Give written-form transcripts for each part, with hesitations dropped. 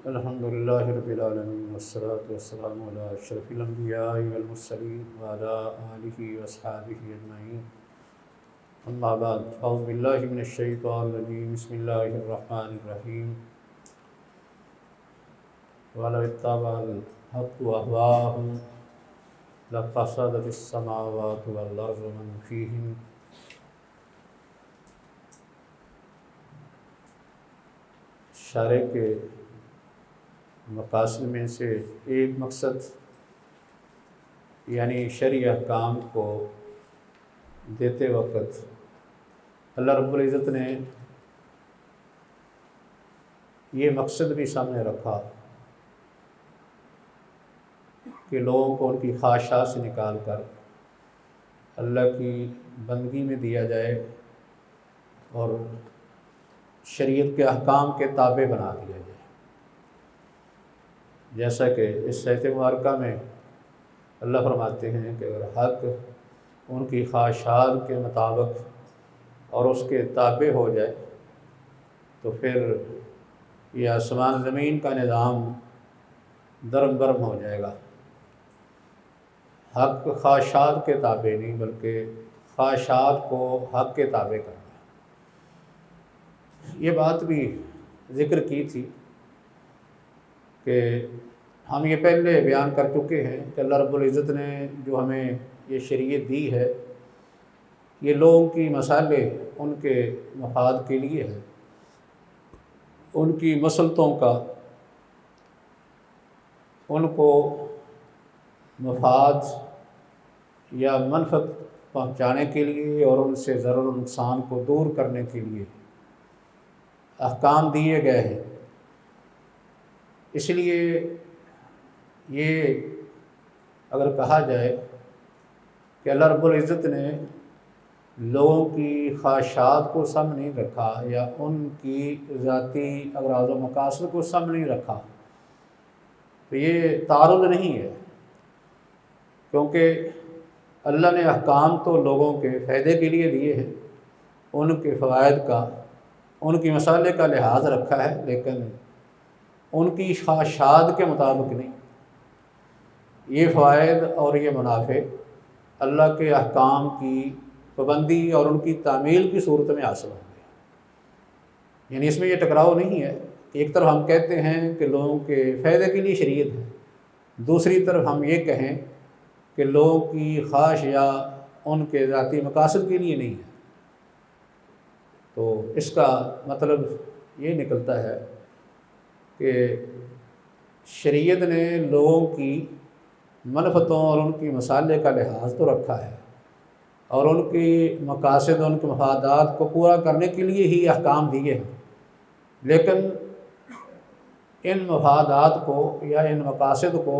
الحمدللہ رب العالمین والصلاة والسلام علی اشرف الانبیاء والمرسلین وعلی آلہ واصحابہ اجمعین، اما بعد، اعوذ باللہ من الشیطان الرجیم، بسم اللہ الرحمن الرحیم۔ وَلَوِ اتَّبَعَ الْحَقُّ أَهْوَاءَهُمْ لَفَسَدَتِ السَّمَاوَاتُ وَالْأَرْضُ وَمَنْ فِيهِنَّ۔ شارع کے مقاصد میں سے ایک مقصد یعنی شرعی احکام کو دیتے وقت اللہ رب العزت نے یہ مقصد بھی سامنے رکھا کہ لوگوں کو ان کی خواہشات سے نکال کر اللہ کی بندگی میں دیا جائے اور شریعت کے احکام کے تابع بنا دیا جائے، جیسا کہ اس آیت مبارکہ میں اللہ فرماتے ہیں کہ اگر حق ان کی خواہشات کے مطابق اور اس کے تابع ہو جائے تو پھر یہ آسمان زمین کا نظام درم برم ہو جائے گا۔ حق خواہشات کے تابع نہیں بلکہ خواہشات کو حق کے تابع کرنا۔ یہ بات بھی ذکر کی تھی کہ ہم یہ پہلے بیان کر چکے ہیں کہ اللہ رب العزت نے جو ہمیں یہ شریعت دی ہے یہ لوگوں کی مصالح ان کے مفاد کے لیے ہے، ان کی مصلحتوں کا ان کو مفاد یا منفعت پہنچانے کے لیے اور ان سے ضرر و نقصان کو دور کرنے کے لیے احکام دیے گئے ہیں۔ اس لیے یہ اگر کہا جائے کہ اللہ رب العزت نے لوگوں کی خواہشات کو سم نہیں رکھا یا ان کی ذاتی اغراض و مقاصد کو سم نہیں رکھا تو یہ تعارض نہیں ہے، کیونکہ اللہ نے احکام تو لوگوں کے فائدے کے لیے دیے ہیں، ان کے فوائد کا ان کی مصالح کا لحاظ رکھا ہے، لیکن ان کی خواہشات کے مطابق نہیں۔ یہ فوائد اور یہ منافع اللہ کے احکام کی پابندی اور ان کی تعمیل کی صورت میں حاصل ہوں گے، یعنی اس میں یہ ٹکراؤ نہیں ہے کہ ایک طرف ہم کہتے ہیں کہ لوگوں کے فائدے کے لیے شریعت ہے، دوسری طرف ہم یہ کہیں کہ لوگوں کی خواہش یا ان کے ذاتی مقاصد کے لیے نہیں ہے۔ تو اس کا مطلب یہ نکلتا ہے کہ شریعت نے لوگوں کی منفعتوں اور ان کی مصالح کا لحاظ تو رکھا ہے اور ان کی مقاصد ان کے مفادات کو پورا کرنے کے لیے ہی احکام دیے ہیں، لیکن ان مفادات کو یا ان مقاصد کو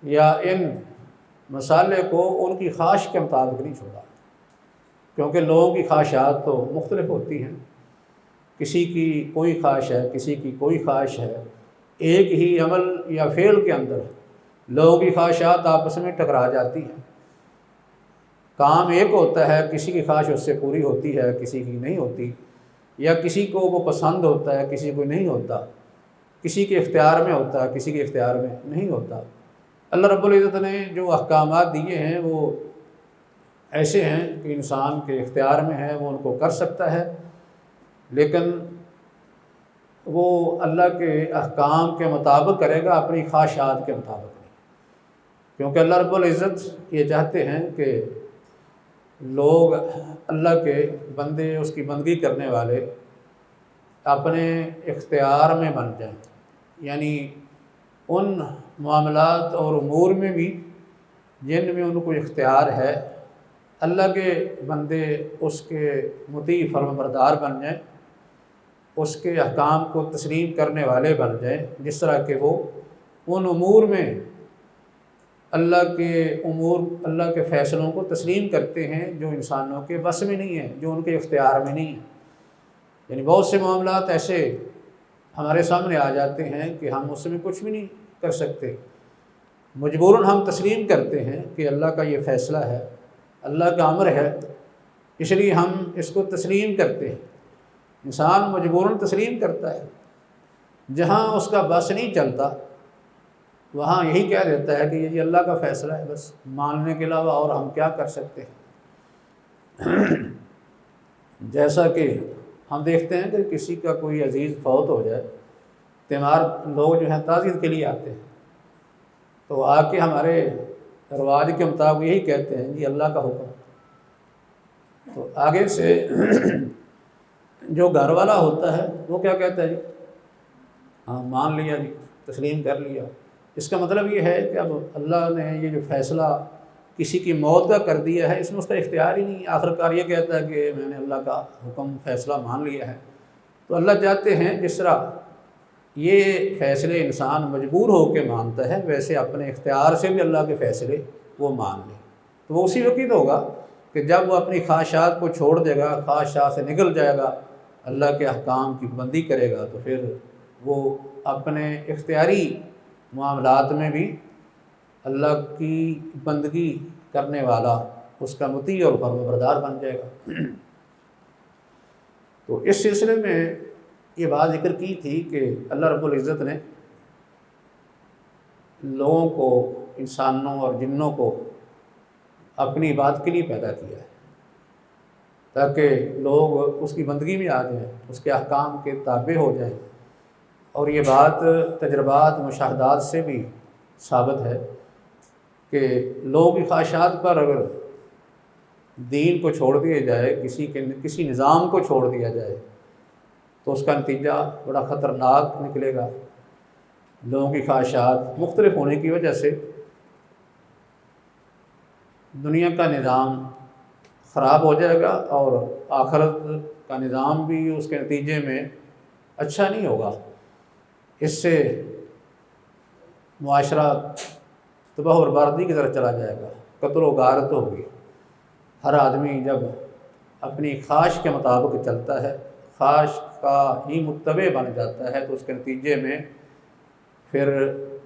یا ان مصالح کو ان کی خواہش کے مطابق نہیں چھوڑا، کیونکہ لوگوں کی خواہشات تو مختلف ہوتی ہیں، کسی کی کوئی خواہش ہے، کسی کی کوئی خواہش ہے، ایک ہی عمل یا فعل کے اندر لوگوں کی خواہشات آپس میں ٹکرا جاتی ہیں۔ کام ایک ہوتا ہے، کسی کی خواہش اس سے پوری ہوتی ہے، کسی کی نہیں ہوتی، یا کسی کو وہ پسند ہوتا ہے، کسی کو نہیں ہوتا، کسی کے اختیار میں ہوتا ہے، کسی کے اختیار میں نہیں ہوتا۔ اللہ رب العزت نے جو احکامات دیے ہیں وہ ایسے ہیں کہ انسان کے اختیار میں ہے، وہ ان کو کر سکتا ہے، لیکن وہ اللہ کے احکام کے مطابق کرے گا، اپنی خواہشات کے مطابق نہیں، کیونکہ اللہ رب العزت یہ چاہتے ہیں کہ لوگ اللہ کے بندے، اس کی بندگی کرنے والے اپنے اختیار میں بن جائیں، یعنی ان معاملات اور امور میں بھی جن میں ان کو اختیار ہے اللہ کے بندے اس کے مطیع فرمانبردار بن جائیں، اس کے احکام کو تسلیم کرنے والے بن جائیں، جس طرح کہ وہ ان امور میں اللہ کے فیصلوں کو تسلیم کرتے ہیں جو انسانوں کے بس میں نہیں ہیں، جو ان کے اختیار میں نہیں ہیں۔ یعنی بہت سے معاملات ایسے ہمارے سامنے آ جاتے ہیں کہ ہم اس میں کچھ بھی نہیں کر سکتے، مجبوراً ہم تسلیم کرتے ہیں کہ اللہ کا یہ فیصلہ ہے، اللہ کا امر ہے، اس لیے ہم اس کو تسلیم کرتے ہیں۔ انسان مجبوراً تسلیم کرتا ہے، جہاں اس کا بس نہیں چلتا وہاں یہی کہہ دیتا ہے کہ یہ اللہ کا فیصلہ ہے، بس ماننے کے علاوہ اور ہم کیا کر سکتے ہیں۔ جیسا کہ ہم دیکھتے ہیں کہ کسی کا کوئی عزیز فوت ہو جائے، تیمار لوگ جو ہیں تعزیت کے لیے آتے ہیں، تو آ کے ہمارے رواج کے مطابق یہی کہتے ہیں جی اللہ کا حکم۔ تو آگے سے جو گھر والا ہوتا ہے وہ کیا کہتا ہے جی ہاں مان لیا جی، تسلیم کر لیا۔ اس کا مطلب یہ ہے کہ اب اللہ نے یہ جو فیصلہ کسی کی موت کا کر دیا ہے، اس میں اس کا اختیار ہی نہیں، آخرکار یہ کہتا ہے کہ میں نے اللہ کا حکم فیصلہ مان لیا ہے۔ تو اللہ چاہتے ہیں جس طرح یہ فیصلے انسان مجبور ہو کے مانتا ہے، ویسے اپنے اختیار سے بھی اللہ کے فیصلے وہ مان لے۔ تو وہ اسی وقت ہوگا کہ جب وہ اپنی خواہشات کو چھوڑ دے گا، خواہشات سے نکل جائے گا، اللہ کے احکام کی پابندی کرے گا، تو پھر وہ اپنے اختیاری معاملات میں بھی اللہ کی بندگی کرنے والا، اس کا مطیع اور فرمانبردار بن جائے گا۔ تو اس سلسلے میں یہ بات ذکر کی تھی کہ اللہ رب العزت نے لوگوں کو، انسانوں اور جنوں کو اپنی عبادت کے لیے پیدا کیا ہے، تاکہ لوگ اس کی بندگی میں آ جائیں، اس کے احکام کے تابع ہو جائیں۔ اور یہ بات تجربات، مشاہدات سے بھی ثابت ہے کہ لوگوں کی خواہشات پر اگر دین کو چھوڑ دیا جائے، کسی نظام کو چھوڑ دیا جائے، تو اس کا نتیجہ بڑا خطرناک نکلے گا۔ لوگوں کی خواہشات مختلف ہونے کی وجہ سے دنیا کا نظام خراب ہو جائے گا، اور آخرت کا نظام بھی اس کے نتیجے میں اچھا نہیں ہوگا۔ اس سے معاشرہ تباہ و بربادی کی طرف چلا جائے گا، قتل و غارت ہوگی۔ ہر آدمی جب اپنی خواہش کے مطابق چلتا ہے، خواہش کا ہی متبع بن جاتا ہے، تو اس کے نتیجے میں پھر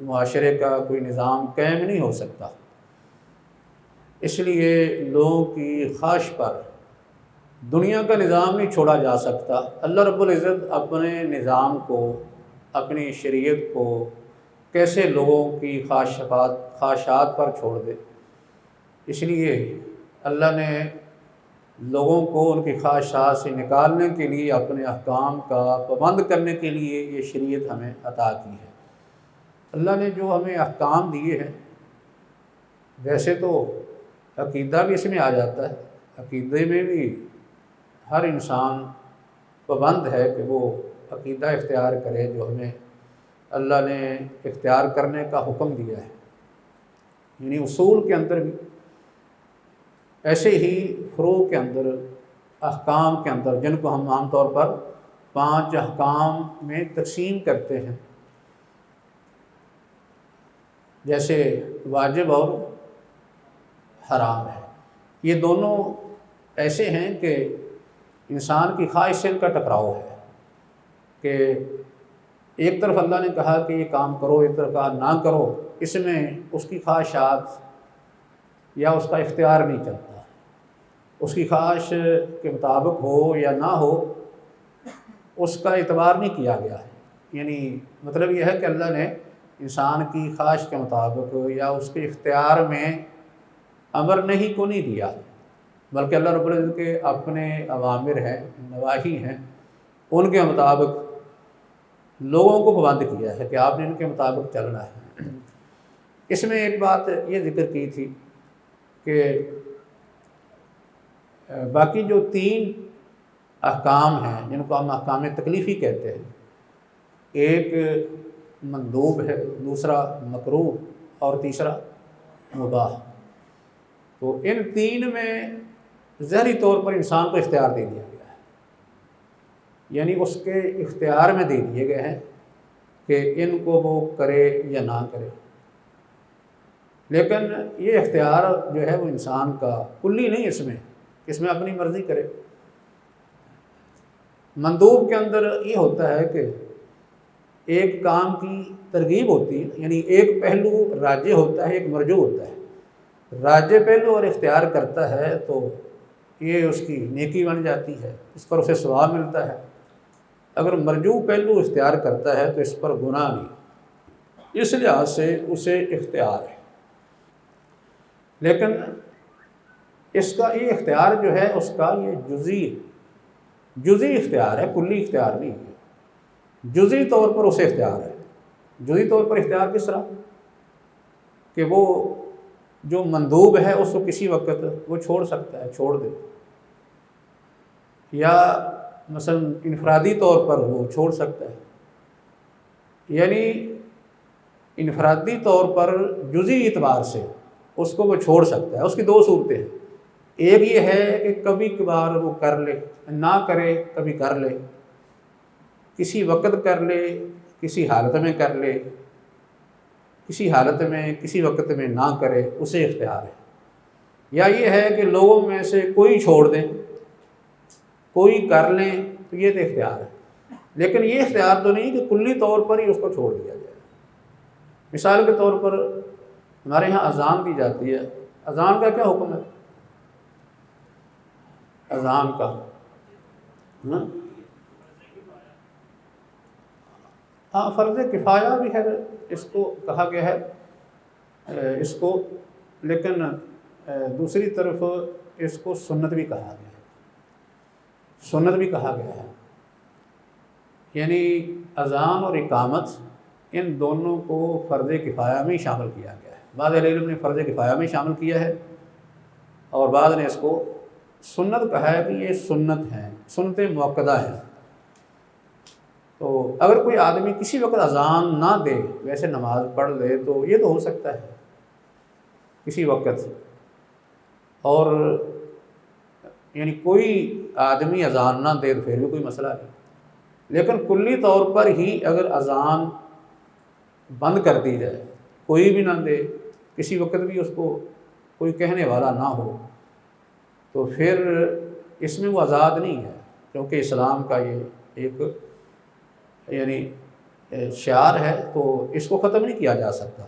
معاشرے کا کوئی نظام قائم نہیں ہو سکتا۔ اس لیے لوگوں کی خواہش پر دنیا کا نظام نہیں چھوڑا جا سکتا۔ اللہ رب العزت اپنے نظام کو، اپنی شریعت کو کیسے لوگوں کی خواہشات پر چھوڑ دے؟ اس لیے اللہ نے لوگوں کو ان کی خواہشات سے نکالنے کے لیے، اپنے احکام کا پابند کرنے کے لیے یہ شریعت ہمیں عطا کی ہے۔ اللہ نے جو ہمیں احکام دیے ہیں، ویسے تو عقیدہ بھی اس میں آ جاتا ہے، عقیدے میں بھی ہر انسان پابند ہے کہ وہ عقیدہ اختیار کرے جو ہمیں اللہ نے اختیار کرنے کا حکم دیا ہے۔ یعنی اصول کے اندر بھی، ایسے ہی فروع کے اندر، احکام کے اندر، جن کو ہم عام طور پر 5 احکام میں تقسیم کرتے ہیں، جیسے واجب اور حرام ہے، یہ دونوں ایسے ہیں کہ انسان کی خواہش سے ان کا ٹکراؤ ہے کہ ایک طرف اللہ نے کہا کہ یہ کام کرو، ایک طرف کہا نہ کرو، اس میں اس کی خواہشات یا اس کا اختیار نہیں چلتا، اس کی خواہش کے مطابق ہو یا نہ ہو، اس کا اعتبار نہیں کیا گیا ہے۔ یعنی مطلب یہ ہے کہ اللہ نے انسان کی خواہش کے مطابق یا اس کے اختیار میں امر نہیں کو نہیں دیا، بلکہ اللہ رب العزت کے اپنے اوامر ہیں، نواہی ہیں، ان کے مطابق لوگوں کو پابند کیا ہے کہ آپ نے ان کے مطابق چلنا ہے۔ اس میں ایک بات یہ ذکر کی تھی کہ باقی جو 3 احکام ہیں، جن کو ہم احکام تکلیفی کہتے ہیں، ایک مندوب ہے، دوسرا مکروہ اور تیسرا مباح، تو ان 3 میں ظاہری طور پر انسان کو اختیار دے دیا گیا ہے، یعنی اس کے اختیار میں دے دیے گئے ہیں کہ ان کو وہ کرے یا نہ کرے، لیکن یہ اختیار جو ہے وہ انسان کا کلی نہیں، اس میں اپنی مرضی کرے۔ مندوب کے اندر یہ ہوتا ہے کہ ایک کام کی ترغیب ہوتی ہے، یعنی ایک پہلو راجع ہوتا ہے، ایک مرجوع ہوتا ہے۔ راجع پہلو اور اختیار کرتا ہے تو یہ اس کی نیکی بن جاتی ہے، اس پر اسے ثواب ملتا ہے۔ اگر مرجوع پہلو اختیار کرتا ہے تو اس پر گناہ نہیں، اس لحاظ سے اسے اختیار ہے۔ لیکن اس کا یہ اختیار جو ہے اس کا یہ جزئی اختیار ہے، کلی اختیار نہیں ہے، جزئی طور پر اسے اختیار ہے۔ جزئی طور پر اختیار کس طرح کہ وہ جو مندوب ہے اس کو کسی وقت وہ چھوڑ سکتا ہے، چھوڑ دے، یا مثلا انفرادی طور پر وہ چھوڑ سکتا ہے، یعنی انفرادی طور پر جزئی اعتبار سے اس کو وہ چھوڑ سکتا ہے۔ اس کی دو صورتیں ہیں، ایک یہ ہے کہ کبھی کبھار وہ کر لے، نہ کرے کبھی کر لے، کسی وقت کر لے، کسی حالت میں کر لے، کسی حالت میں کسی وقت میں نہ کرے، اسے اختیار ہے۔ یا یہ ہے کہ لوگوں میں سے کوئی چھوڑ دیں، کوئی کر لیں، تو یہ تو اختیار ہے۔ لیکن یہ اختیار تو نہیں کہ کلی طور پر ہی اس کو چھوڑ دیا جائے۔ مثال کے طور پر ہمارے یہاں اذان دی جاتی ہے، اذان کا کیا حکم ہے؟ اذان کا ہاں فرض کفایہ بھی ہے، اس کو کہا گیا ہے اس کو، لیکن دوسری طرف اس کو سنت بھی کہا گیا ہے، سنت بھی کہا گیا ہے، یعنی اذان اور اقامت ان دونوں کو فرض کفایہ میں شامل کیا گیا ہے۔ بعض اہل علم نے فرض کفایہ میں شامل کیا ہے اور بعض نے اس کو سنت کہا ہے کہ یہ سنت ہیں، سنت موقدہ ہیں۔ تو اگر کوئی آدمی کسی وقت اذان نہ دے، ویسے نماز پڑھ لے، تو یہ تو ہو سکتا ہے کسی وقت، اور یعنی کوئی آدمی اذان نہ دے تو پھر بھی کوئی مسئلہ نہیں، لیکن کلی طور پر ہی اگر اذان بند کر دی جائے، کوئی بھی نہ دے، کسی وقت بھی اس کو کوئی کہنے والا نہ ہو، تو پھر اس میں وہ آزاد نہیں ہے، کیونکہ اسلام کا یہ ایک یعنی شعار ہے، تو اس کو ختم نہیں کیا جا سکتا۔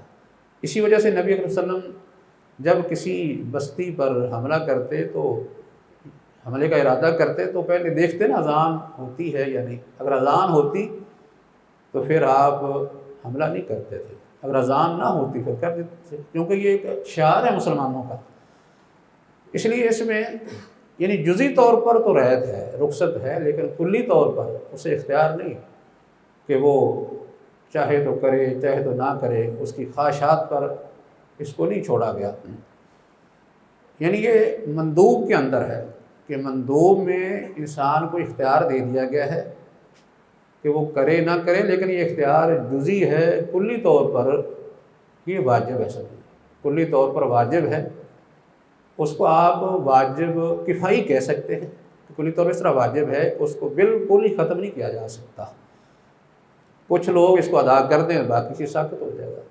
اسی وجہ سے نبی اکرم صلی اللہ علیہ وسلم جب کسی بستی پر حملہ کرتے، تو حملے کا ارادہ کرتے تو پہلے دیکھتے نا اذان ہوتی ہے یا نہیں، اگر اذان ہوتی تو پھر آپ حملہ نہیں کرتے تھے، اگر اذان نہ ہوتی پھر کر دیتے تھے، کیونکہ یہ ایک شعار ہے مسلمانوں کا۔ اس لیے اس میں یعنی جزئی طور پر تو رعایت ہے، رخصت ہے، لیکن کلی طور پر اسے اختیار نہیں کہ وہ چاہے تو کرے چاہے تو نہ کرے، اس کی خواہشات پر اس کو نہیں چھوڑا گیا۔ یعنی یہ مندوب کے اندر ہے کہ مندوب میں انسان کو اختیار دے دیا گیا ہے کہ وہ کرے نہ کرے، لیکن یہ اختیار جزئی ہے، کلی طور پر یہ واجب ہے، سب کلی طور پر واجب ہے۔ اس کو آپ واجب کفائی کہہ سکتے ہیں، کلی طور پر اس طرح واجب ہے، اس کو بالکل ہی ختم نہیں کیا جا سکتا۔ کچھ لوگ اس کو ادا کر دیں، باقی چیز ساقط ہو جائے گا۔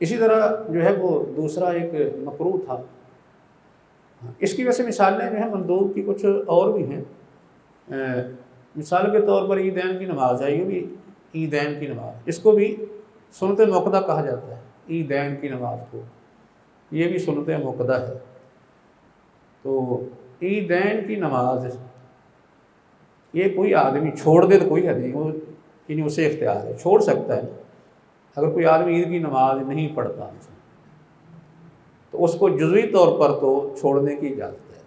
اسی طرح جو ہے وہ دوسرا ایک مکروہ تھا، اس کی وجہ سے مثالیں جو ہیں مندوب کی کچھ اور بھی ہیں۔ مثال کے طور پر عیدین کی نماز ہے، یہ بھی عیدین کی نماز، اس کو بھی سنت موقدہ کہا جاتا ہے، عیدین کی نماز کو، یہ بھی سنت موقدہ ہے۔ تو عیدین کی نماز یہ کوئی آدمی چھوڑ دے تو کوئی حد نہیں، وہ یعنی اسے اختیار ہے، چھوڑ سکتا ہے۔ اگر کوئی آدمی عید کی نماز نہیں پڑھتا تو اس کو جزوی طور پر تو چھوڑنے کی اجازت ہے،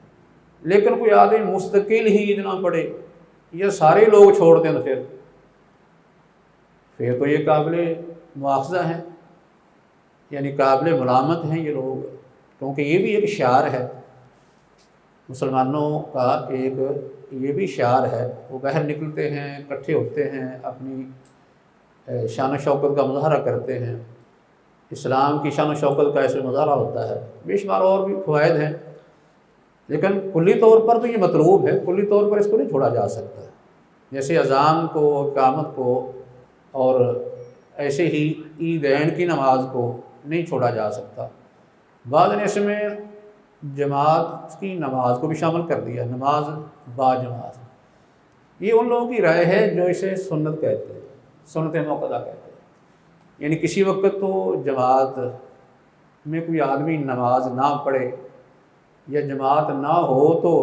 لیکن کوئی آدمی مستقل ہی عید نہ پڑھے یا سارے لوگ چھوڑ دیں تو پھر تو یہ قابل مواخذہ ہیں، یعنی قابل ملامت ہیں یہ لوگ، کیونکہ یہ بھی ایک شعار ہے مسلمانوں کا، ایک یہ بھی شعار ہے، وہ باہر نکلتے ہیں، اکٹھے ہوتے ہیں، اپنی شان و شوکت کا مظاہرہ کرتے ہیں، اسلام کی شان و شوکت کا ایسے مظاہرہ ہوتا ہے، بے شمار اور بھی فوائد ہیں، لیکن کلی طور پر تو یہ مطلوب ہے، کلی طور پر اس کو نہیں چھوڑا جا سکتا، جیسے اذان کو، اقامت کو، اور ایسے ہی عیدین کی نماز کو نہیں چھوڑا جا سکتا۔ بعض نے اس میں جماعت کی نماز کو بھی شامل کر دیا، نماز با جماعت، یہ ان لوگوں کی رائے ہے جو اسے سنت کہتے ہیں، سنت موقدہ کہتے ہیں، یعنی کسی وقت تو جماعت میں کوئی آدمی نماز نہ پڑھے یا جماعت نہ ہو تو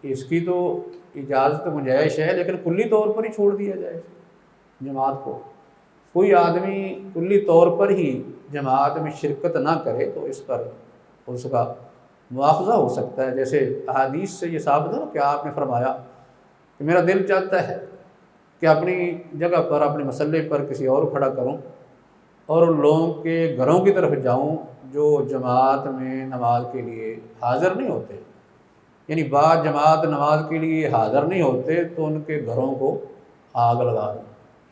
اس کی تو اجازت گنجائش ہے، لیکن کلی طور پر ہی چھوڑ دیا جائے جماعت کو، کوئی آدمی کلی طور پر ہی جماعت میں شرکت نہ کرے تو اس پر اس کا مواخذہ ہو سکتا ہے۔ جیسے احادیث سے یہ ثابت ہے کہ آپ نے فرمایا کہ میرا دل چاہتا ہے کہ اپنی جگہ پر اپنے مسلح پر کسی اور کھڑا کروں اور ان لوگوں کے گھروں کی طرف جاؤں جو جماعت میں نماز کے لیے حاضر نہیں ہوتے، یعنی بعض جماعت نماز کے لیے حاضر نہیں ہوتے تو ان کے گھروں کو آگ لگا دوں،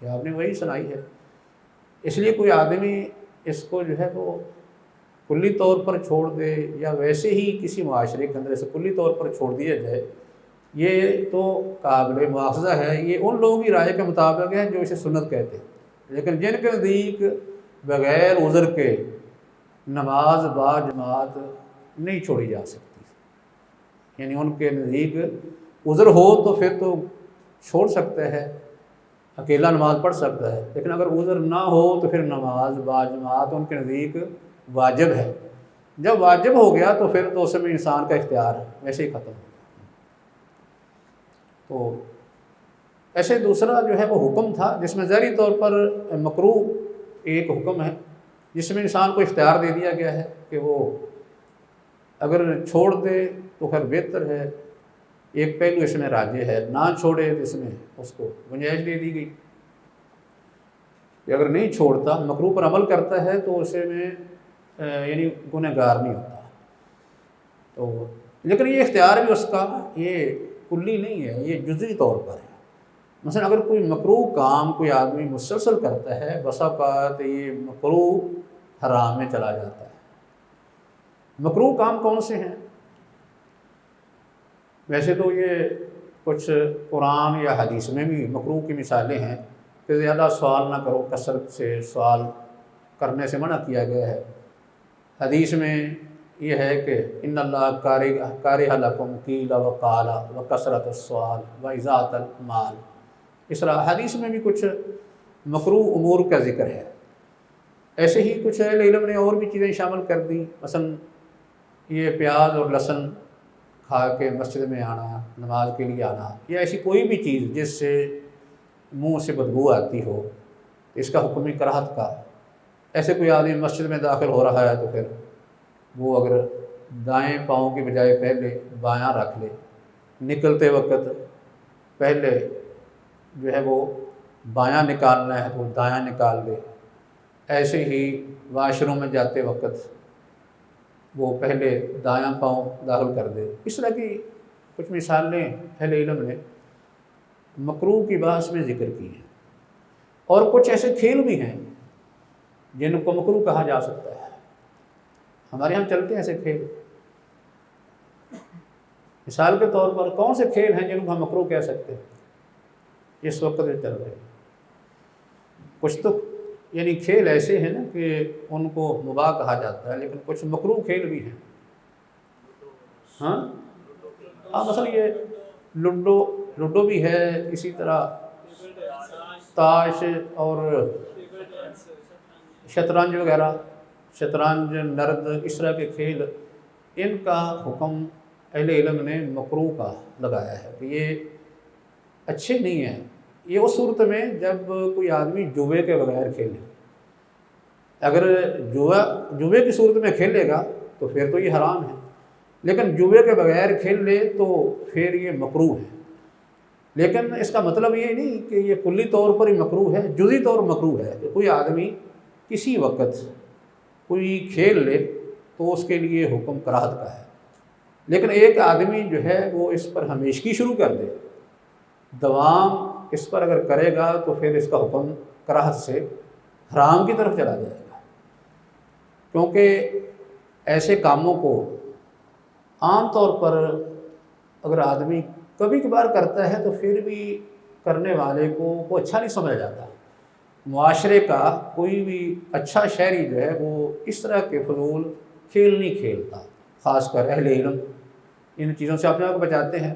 یہ آپ نے وہی سنائی ہے۔ اس لیے کوئی آدمی اس کو جو ہے وہ کلی طور پر چھوڑ دے یا ویسے ہی کسی معاشرے کے اندر اسے کلی طور پر چھوڑ دیا جائے، یہ تو قابل مواخذہ ہے۔ یہ ان لوگوں کی رائے کے مطابق ہے جو اسے سنت کہتے ہیں، لیکن جن کے نزدیک بغیر عذر کے نماز با جماعت نہیں چھوڑی جا سکتی، یعنی ان کے نزدیک عذر ہو تو پھر تو چھوڑ سکتا ہے، اکیلا نماز پڑھ سکتا ہے، لیکن اگر عذر نہ ہو تو پھر نماز با جماعت ان کے نزدیک واجب ہے۔ جب واجب ہو گیا تو پھر تو اس میں انسان کا اختیار ویسے ہی ختم ہو گیا۔ تو ایسے دوسرا جو ہے وہ حکم تھا جس میں ظاہری طور پر مکروہ ایک حکم ہے، جس میں انسان کو اختیار دے دیا گیا ہے کہ وہ اگر چھوڑ دے تو خیر بہتر ہے، ایک پہلو اس میں راجح ہے، نہ چھوڑے تو اس میں اس کو گنجائش دے دی گئی کہ اگر نہیں چھوڑتا مکروہ پر عمل کرتا ہے تو اسے میں یعنی گنہگار نہیں ہوتا۔ تو لیکن یہ اختیار بھی اس کا یہ کلی نہیں ہے، یہ جزوی طور پر ہے۔ مثلا اگر کوئی مکروہ کام کوئی آدمی مسلسل کرتا ہے، بسا اوقات یہ مکروہ حرام میں چلا جاتا ہے۔ مکروہ کام کون سے ہیں؟ ویسے تو یہ کچھ قرآن یا حدیث میں بھی مکروہ کی مثالیں ہیں کہ زیادہ سوال نہ کرو، کثرت سے سوال کرنے سے منع کیا گیا ہے۔ حدیث میں یہ ہے کہ ان اللہ کارہ لکم قیل وقال وکثرت السؤال واضاعت المال، اس طرح حدیث میں بھی کچھ مکروہ امور کا ذکر ہے۔ ایسے ہی کچھ اہل علم نے اور بھی چیزیں شامل کر دی، مثلا یہ پیاز اور لہسن کھا کے مسجد میں آنا، نماز کے لیے آنا، یا ایسی کوئی بھی چیز جس سے منہ سے بدبو آتی ہو، اس کا حکم کراہت کا۔ ایسے کوئی آدمی مسجد میں داخل ہو رہا ہے تو پھر وہ اگر دائیں پاؤں کی بجائے پہلے بایاں رکھ لے، نکلتے وقت پہلے جو ہے وہ بایاں نکالنا ہے تو دایاں نکال لے، ایسے ہی واش روم میں جاتے وقت وہ پہلے دایاں پاؤں داخل کر دے۔ اس طرح کی کچھ مثالیں اہل علم نے مکروہ کی بحث میں ذکر کی ہیں۔ اور کچھ ایسے کھیل بھی ہیں جن کو مکروہ کہا جا سکتا ہے، ہمارے یہاں چلتے ہیں ایسے کھیل۔ مثال کے طور پر کون سے کھیل ہیں جن کو ہم مکروہ کہہ سکتے ہیں اس وقت جو چل رہے ہیں؟ کچھ تو یعنی کھیل ایسے ہیں نا کہ ان کو مباح کہا جاتا ہے، لیکن کچھ مکروہ کھیل بھی ہیں۔ ہاں مثلا یہ لوڈو بھی ہے، اسی طرح تاش اور شطرنج وغیرہ، شطرنج، نرد، اس طرح کے کھیل، ان کا حکم اہل علم نے مکروہ کا لگایا ہے کہ یہ اچھے نہیں ہیں۔ یہ اس صورت میں جب کوئی آدمی جوے کے بغیر کھیلے، اگر جوے کی صورت میں کھیلے گا تو پھر تو یہ حرام ہے، لیکن جوے کے بغیر کھیل لے تو پھر یہ مکروہ ہے۔ لیکن اس کا مطلب یہ نہیں کہ یہ کلی طور پر ہی مکروہ ہے، جزئی طور مکروہ ہے کہ کوئی آدمی کسی وقت کوئی کھیل لے تو اس کے لیے حکم کراہت کا ہے، لیکن ایک آدمی جو ہے وہ اس پر ہمیشگی شروع کر دے، دوام اس پر اگر کرے گا تو پھر اس کا حکم کراہت سے حرام کی طرف چلا جائے گا، کیونکہ ایسے کاموں کو عام طور پر اگر آدمی کبھی کبھار کرتا ہے تو پھر بھی کرنے والے کو وہ اچھا نہیں سمجھا جاتا۔ معاشرے کا کوئی بھی اچھا شہری جو ہے وہ اس طرح کے فضول کھیل نہیں کھیلتا، خاص کر اہل علم ان چیزوں سے اپنے آپ کو بچاتے ہیں۔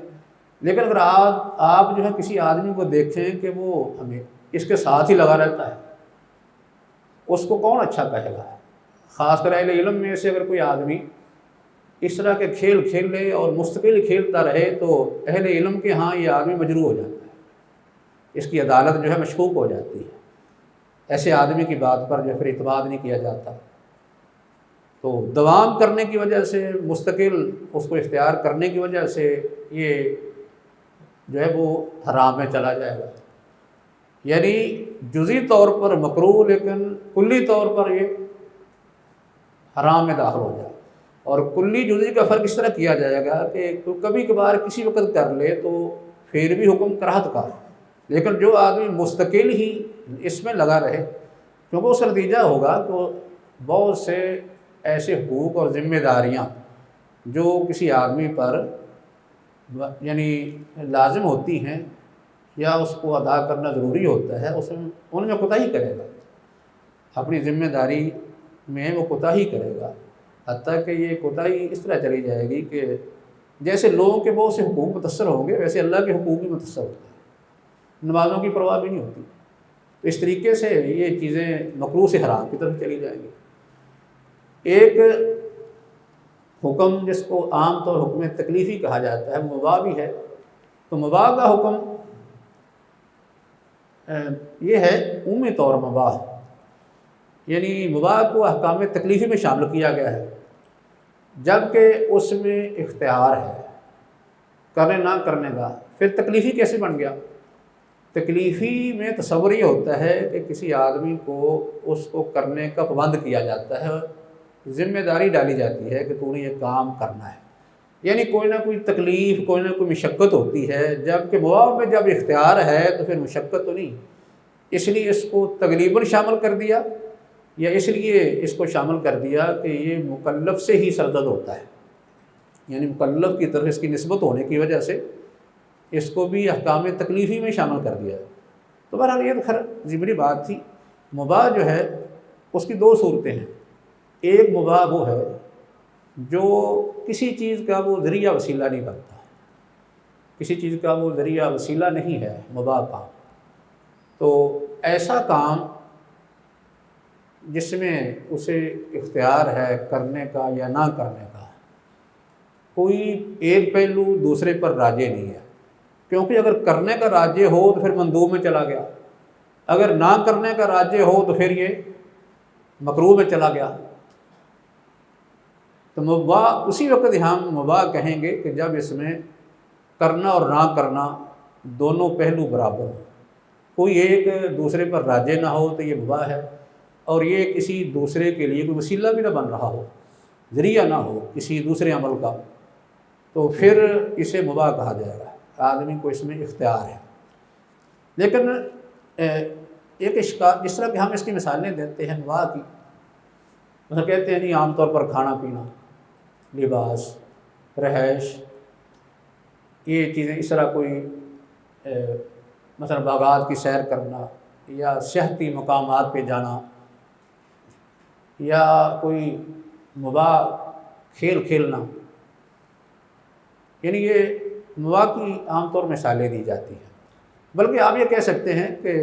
لیکن اگر آپ جو ہے کسی آدمی کو دیکھیں کہ وہ ہمیں اس کے ساتھ ہی لگا رہتا ہے، اس کو کون اچھا کہے گا؟ خاص کر اہل علم میں سے اگر کوئی آدمی اس طرح کے کھیل کھیل لے اور مستقل کھیلتا رہے تو اہل علم کے ہاں یہ آدمی مجروح ہو جاتا ہے، اس کی عدالت جو ہے مشکوک ہو جاتی ہے، ایسے آدمی کی بات پر جو پھر اعتماد نہیں کیا جاتا۔ تو دوام کرنے کی وجہ سے، مستقل اس کو اختیار کرنے کی وجہ سے یہ جو ہے وہ حرام میں چلا جائے گا، یعنی جزئی طور پر مکروہ لیکن کلی طور پر یہ حرام میں داخل ہو جائے۔ اور کلی جزئی کا فرق اس طرح کیا جائے گا کہ کبھی کبھار کسی وقت کر لے تو پھر بھی حکم کراہت کا، لیکن جو آدمی مستقل ہی اس میں لگا رہے، کیونکہ اس کا نتیجہ ہوگا کہ بہت سے ایسے حقوق اور ذمہ داریاں جو کسی آدمی پر یعنی لازم ہوتی ہیں یا اس کو ادا کرنا ضروری ہوتا ہے، ان میں کوتاہی کرے گا، اپنی ذمہ داری میں وہ کوتاہی کرے گا، حتیٰ کہ یہ کوتاہی اس طرح چلی جائے گی کہ جیسے لوگوں کے بہت سے حقوق متاثر ہوں گے ویسے اللہ کے حقوق بھی متاثر ہوتے ہیں، نمازوں کی پرواہ بھی نہیں ہوتی۔ تو اس طریقے سے یہ چیزیں مکروہ سے حرام کی طرف چلی جائیں گی۔ ایک حکم جس کو عام طور حکم تکلیفی کہا جاتا ہے، مباح بھی ہے۔ تو مباح کا حکم یہ ہے عمومی طور مباح، یعنی مباح کو احکام تکلیفی میں شامل کیا گیا ہے، جبکہ اس میں اختیار ہے کرنے نہ کرنے کا۔ پھر تکلیفی کیسے بن گیا؟ تکلیفی میں تصور یہ ہوتا ہے کہ کسی آدمی کو اس کو کرنے کا پابند کیا جاتا ہے، ذمہ داری ڈالی جاتی ہے کہ تو نے یہ کام کرنا ہے، یعنی کوئی نہ کوئی تکلیف، کوئی نہ کوئی مشقت ہوتی ہے، جبکہ مباح میں جب اختیار ہے تو پھر مشقت تو نہیں، اس لیے اس کو تغلیباً شامل کر دیا، یا اس لیے اس کو شامل کر دیا کہ یہ مکلف سے ہی سرزد ہوتا ہے، یعنی مکلف کی طرف اس کی نسبت ہونے کی وجہ سے اس کو بھی احکام تکلیفی میں شامل کر دیا۔ تو بہرحال یہ تو خیر ضمنی بات تھی۔ مباح جو ہے اس کی دو صورتیں ہیں، ایک مباح وہ ہے جو کسی چیز کا وہ ذریعہ وسیلہ نہیں بنتا، کسی چیز کا وہ ذریعہ وسیلہ نہیں ہے مباح کام، تو ایسا کام جس میں اسے اختیار ہے کرنے کا یا نہ کرنے کا، کوئی ایک پہلو دوسرے پر راجع نہیں ہے، کیونکہ اگر کرنے کا راجع ہو تو پھر مندوب میں چلا گیا، اگر نہ کرنے کا راجع ہو تو پھر یہ مکروہ میں چلا گیا۔ تو مباح اسی وقت ہم مباح کہیں گے کہ جب اس میں کرنا اور نہ کرنا دونوں پہلو برابر ہوں، کوئی ایک دوسرے پر راجع نہ ہو تو یہ مباح ہے، اور یہ کسی دوسرے کے لیے کوئی وسیلہ بھی نہ بن رہا ہو، ذریعہ نہ ہو کسی دوسرے عمل کا، تو پھر اسے مباح کہا جائے گا، آدمی کو اس میں اختیار ہے۔ لیکن ایک اشکال، جس طرح کہ ہم اس کی مثالیں دیتے ہیں مباح کی، مثلا کہتے ہیں نہیں عام طور پر کھانا پینا، لباس، رہائش، یہ چیزیں اس طرح کوئی مثلا باغات کی سیر کرنا یا سیاحتی مقامات پہ جانا یا کوئی مباح کھیل کھیلنا، یعنی یہ مباح کی عام طور مثالیں دی جاتی ہیں۔ بلکہ آپ یہ کہہ سکتے ہیں کہ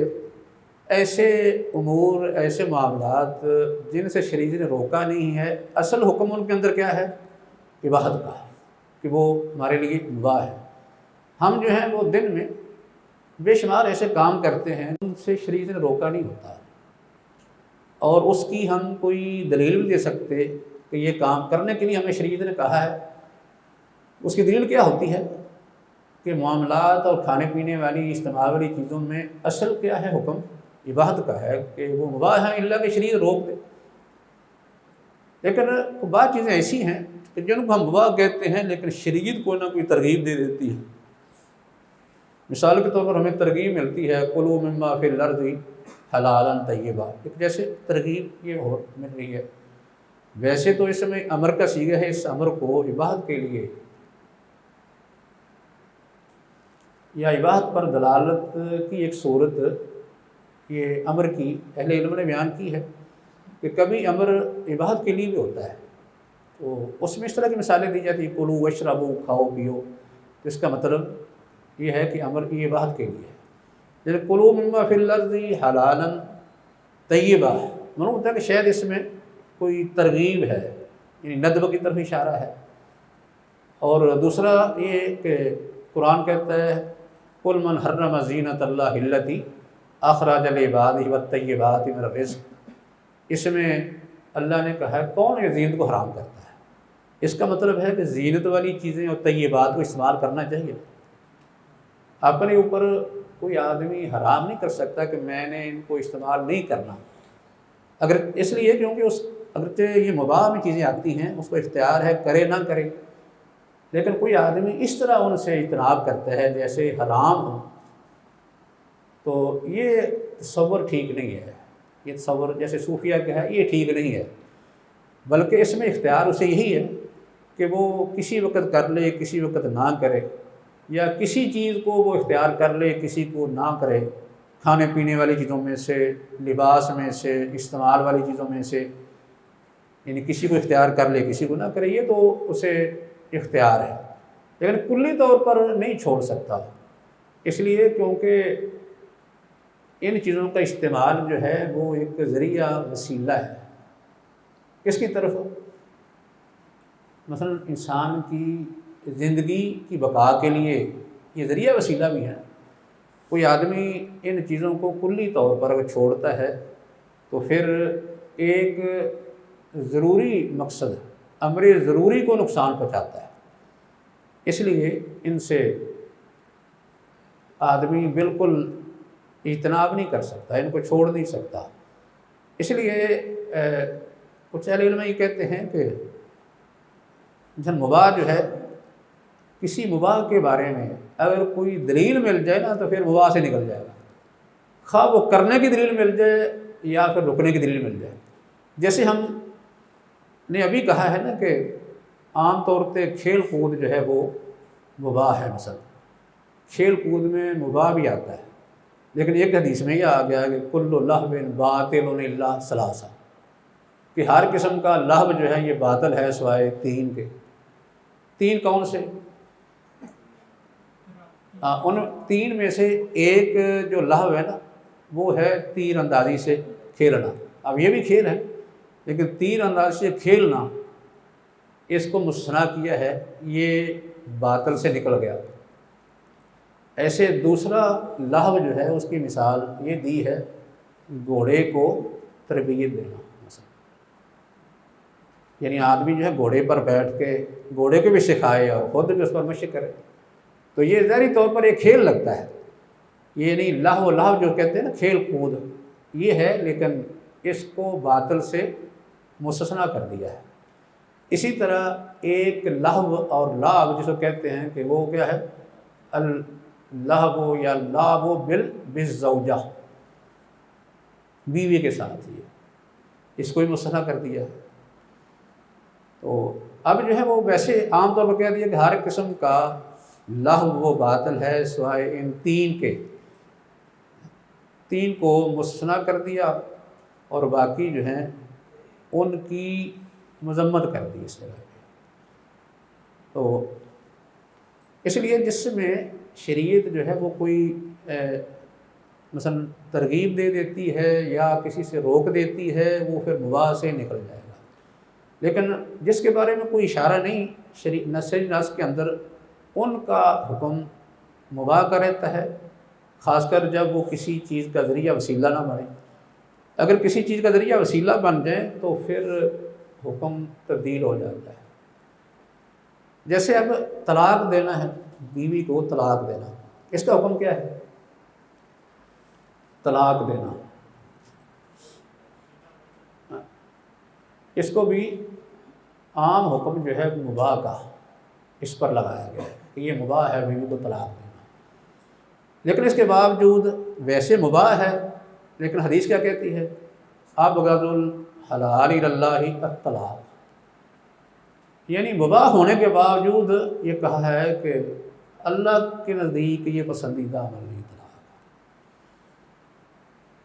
ایسے امور، ایسے معاملات جن سے شریعت نے روکا نہیں ہے، اصل حکم ان کے اندر کیا ہے؟ اباحت کا، کہ وہ ہمارے لیے مباح ہے۔ ہم جو ہیں وہ دن میں بے شمار ایسے کام کرتے ہیں ان سے شریعت نے روکا نہیں ہوتا، اور اس کی ہم کوئی دلیل بھی دے سکتے کہ یہ کام کرنے کے لیے ہمیں شریعت نے کہا ہے۔ اس کی دلیل کیا ہوتی ہے کہ معاملات اور کھانے پینے والی استعمال والی چیزوں میں اصل کیا ہے؟ حکم اباحت کا ہے کہ وہ مباح ہیں اللہ کہ شریعت روک دے۔ لیکن بعض چیزیں ایسی ہیں کہ جن کو ہم مباح کہتے ہیں لیکن شریعت کوئی نہ کوئی ترغیب دے دیتی ہے۔ مثال کے طور پر ہمیں ترغیب ملتی ہے کلوا مما فی الارض حلالا طیبا، ایک جیسے ترغیب یہ ہو مل رہی ہے، ویسے تو اس میں امر کا صیغہ ہے، اس امر کو اباحت کے لیے یا اباحت پر دلالت کی ایک صورت یہ امر کی اہل علم نے بیان کی ہے کہ کبھی امر اباحت کے لیے بھی ہوتا ہے، تو اس میں اس طرح کی مثالیں دی جاتی ہیں کلوا واشربوا، کھاؤ پیو، تو اس کا مطلب یہ ہے کہ امر کی اباحت کے لیے ہے۔ جیسے کلوا مما فی الارض حلالا طیبا، معلوم ہوتا ہے کہ شاید اس میں کوئی ترغیب ہے، یعنی ندب کی طرف اشارہ ہے، اور دوسرا یہ کہ قرآن کہتا ہے قل من حرم زینت اللہ التی اخرج لعبادہ والطیبات من الرزق، اس میں اللہ نے کہا ہے کون یہ زینت کو حرام کرتا ہے؟ اس کا مطلب ہے کہ زینت والی چیزیں اور طیبات کو استعمال کرنا چاہیے۔ اپنے اوپر کوئی آدمی حرام نہیں کر سکتا کہ میں نے ان کو استعمال نہیں کرنا، اگر اس لیے کیونکہ اگرچہ یہ مباح میں چیزیں آتی ہیں، اس کو اختیار ہے کرے نہ کرے، لیکن کوئی آدمی اس طرح ان سے اجتناب کرتا ہے جیسے حرام ہو، تو یہ تصور ٹھیک نہیں ہے۔ یہ تصور جیسے صوفیہ کا ہے یہ ٹھیک نہیں ہے، بلکہ اس میں اختیار اسے یہی ہے کہ وہ کسی وقت کر لے کسی وقت نہ کرے، یا کسی چیز کو وہ اختیار کر لے کسی کو نہ کرے، کھانے پینے والی چیزوں میں سے، لباس میں سے، استعمال والی چیزوں میں سے، یعنی کسی کو اختیار کر لے کسی کو نہ کرے، یہ تو اسے اختیار ہے، لیکن کلی طور پر نہیں چھوڑ سکتا، اس لیے کیونکہ ان چیزوں کا استعمال جو ہے وہ ایک ذریعہ وسیلہ ہے کس کی طرف؟ مثلا انسان کی زندگی کی بقا کے لیے یہ ذریعہ وسیلہ بھی ہے۔ کوئی آدمی ان چیزوں کو کلی طور پر اگر چھوڑتا ہے تو پھر ایک ضروری مقصد امر ضروری کو نقصان پہنچاتا ہے، اس لیے ان سے آدمی بالکل اجتناب نہیں کر سکتا، ان کو چھوڑ نہیں سکتا۔ اس لیے کچھ اہل علم یہ کہتے ہیں کہ مباح جو ہے، کسی مباح کے بارے میں اگر کوئی دلیل مل جائے نا تو پھر مباح سے نکل جائے گا، خواہ وہ کرنے کی دلیل مل جائے یا پھر رکنے کی دلیل مل جائے۔ جیسے ہم نے ابھی کہا ہے نا کہ عام طور پہ کھیل کود جو ہے وہ مباح ہے، مثلا کھیل کود میں مباح بھی آتا ہے، لیکن ایک حدیث میں یہ آ گیا کہ کل لہو باطل الا ثلاثہ، کہ ہر قسم کا لہو جو ہے یہ باطل ہے سوائے تین کے۔ تین کون سے؟ ان تین میں سے ایک جو لہو ہے نا وہ ہے تیر اندازی سے کھیلنا۔ اب یہ بھی کھیل ہے لیکن تیر اندازی سے کھیلنا اس کو مستثنیٰ کیا ہے، یہ باطل سے نکل گیا۔ ایسے دوسرا لہو جو ہے اس کی مثال یہ دی ہے گھوڑے کو تربیت دینا، مثلا یعنی آدمی جو ہے گھوڑے پر بیٹھ کے گھوڑے کو بھی سکھائے اور خود بھی اس پر مشق کرے، تو یہ ظاہری طور پر ایک کھیل لگتا ہے، یہ نہیں لہو جو کہتے ہیں نا کھیل کود یہ ہے، لیکن اس کو باطل سے مستثنیٰ کر دیا ہے۔ اسی طرح ایک لہو اور لعب جس کو کہتے ہیں کہ وہ کیا ہے، اللہو یا لعب بالزوجہ، بیوی کے ساتھ، یہ اس کو بھی مستثنیٰ کر دیا ہے۔ تو اب جو ہے وہ ویسے عام طور پر کہہ دیا کہ ہر قسم کا لہو وہ باطل ہے سوائے ان تین کے، تین کو مستثنیٰ کر دیا اور باقی جو ہیں ان کی مذمت کر دی اس طرح پہ۔ تو اس لیے جس میں شریعت جو ہے وہ کوئی مثلا ترغیب دے دیتی ہے یا کسی سے روک دیتی ہے وہ پھر مباح سے نکل جائے گا، لیکن جس کے بارے میں کوئی اشارہ نہیں نص کے اندر، ان کا حکم مباح کا رہتا ہے، خاص کر جب وہ کسی چیز کا ذریعہ وسیلہ نہ بنے۔ اگر کسی چیز کا ذریعہ وسیلہ بن جائے تو پھر حکم تبدیل ہو جاتا ہے۔ جیسے اب طلاق دینا ہے، بیوی کو طلاق دینا، اس کا حکم کیا ہے؟ طلاق دینا، اس کو بھی عام حکم جو ہے مباح کا اس پر لگایا گیا ہے کہ یہ مباح ہے بیوی کو طلاق دینا، لیکن اس کے باوجود ویسے مباح ہے، لیکن حدیث کیا کہتی ہے؟ ابغض الحلال اللہ الطلاق، یعنی مباح ہونے کے باوجود یہ کہا ہے کہ اللہ کے نزدیک یہ پسندیدہ عمل نہیں طلاق۔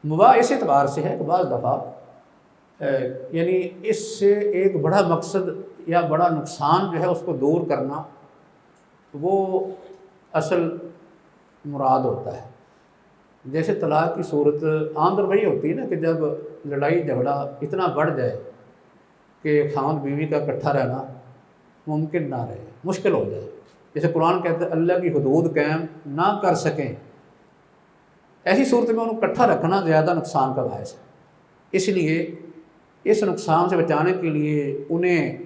مباح اس اعتبار سے ہے کہ بعض دفعہ یعنی اس سے ایک بڑا مقصد یا بڑا نقصان جو ہے اس کو دور کرنا وہ اصل مراد ہوتا ہے۔ جیسے طلاق کی صورت عام طور وہی ہوتی ہے نا کہ جب لڑائی جھگڑا اتنا بڑھ جائے کہ خاوند بیوی کا اکٹھا رہنا ممکن نہ رہے، مشکل ہو جائے۔ جیسے قرآن کہتا ہے اللہ کی حدود قائم نہ کر سکیں، ایسی صورت میں ان کو اکٹھا رکھنا زیادہ نقصان کا باعث ہے۔ اس لیے اس نقصان سے بچانے کے لیے انہیں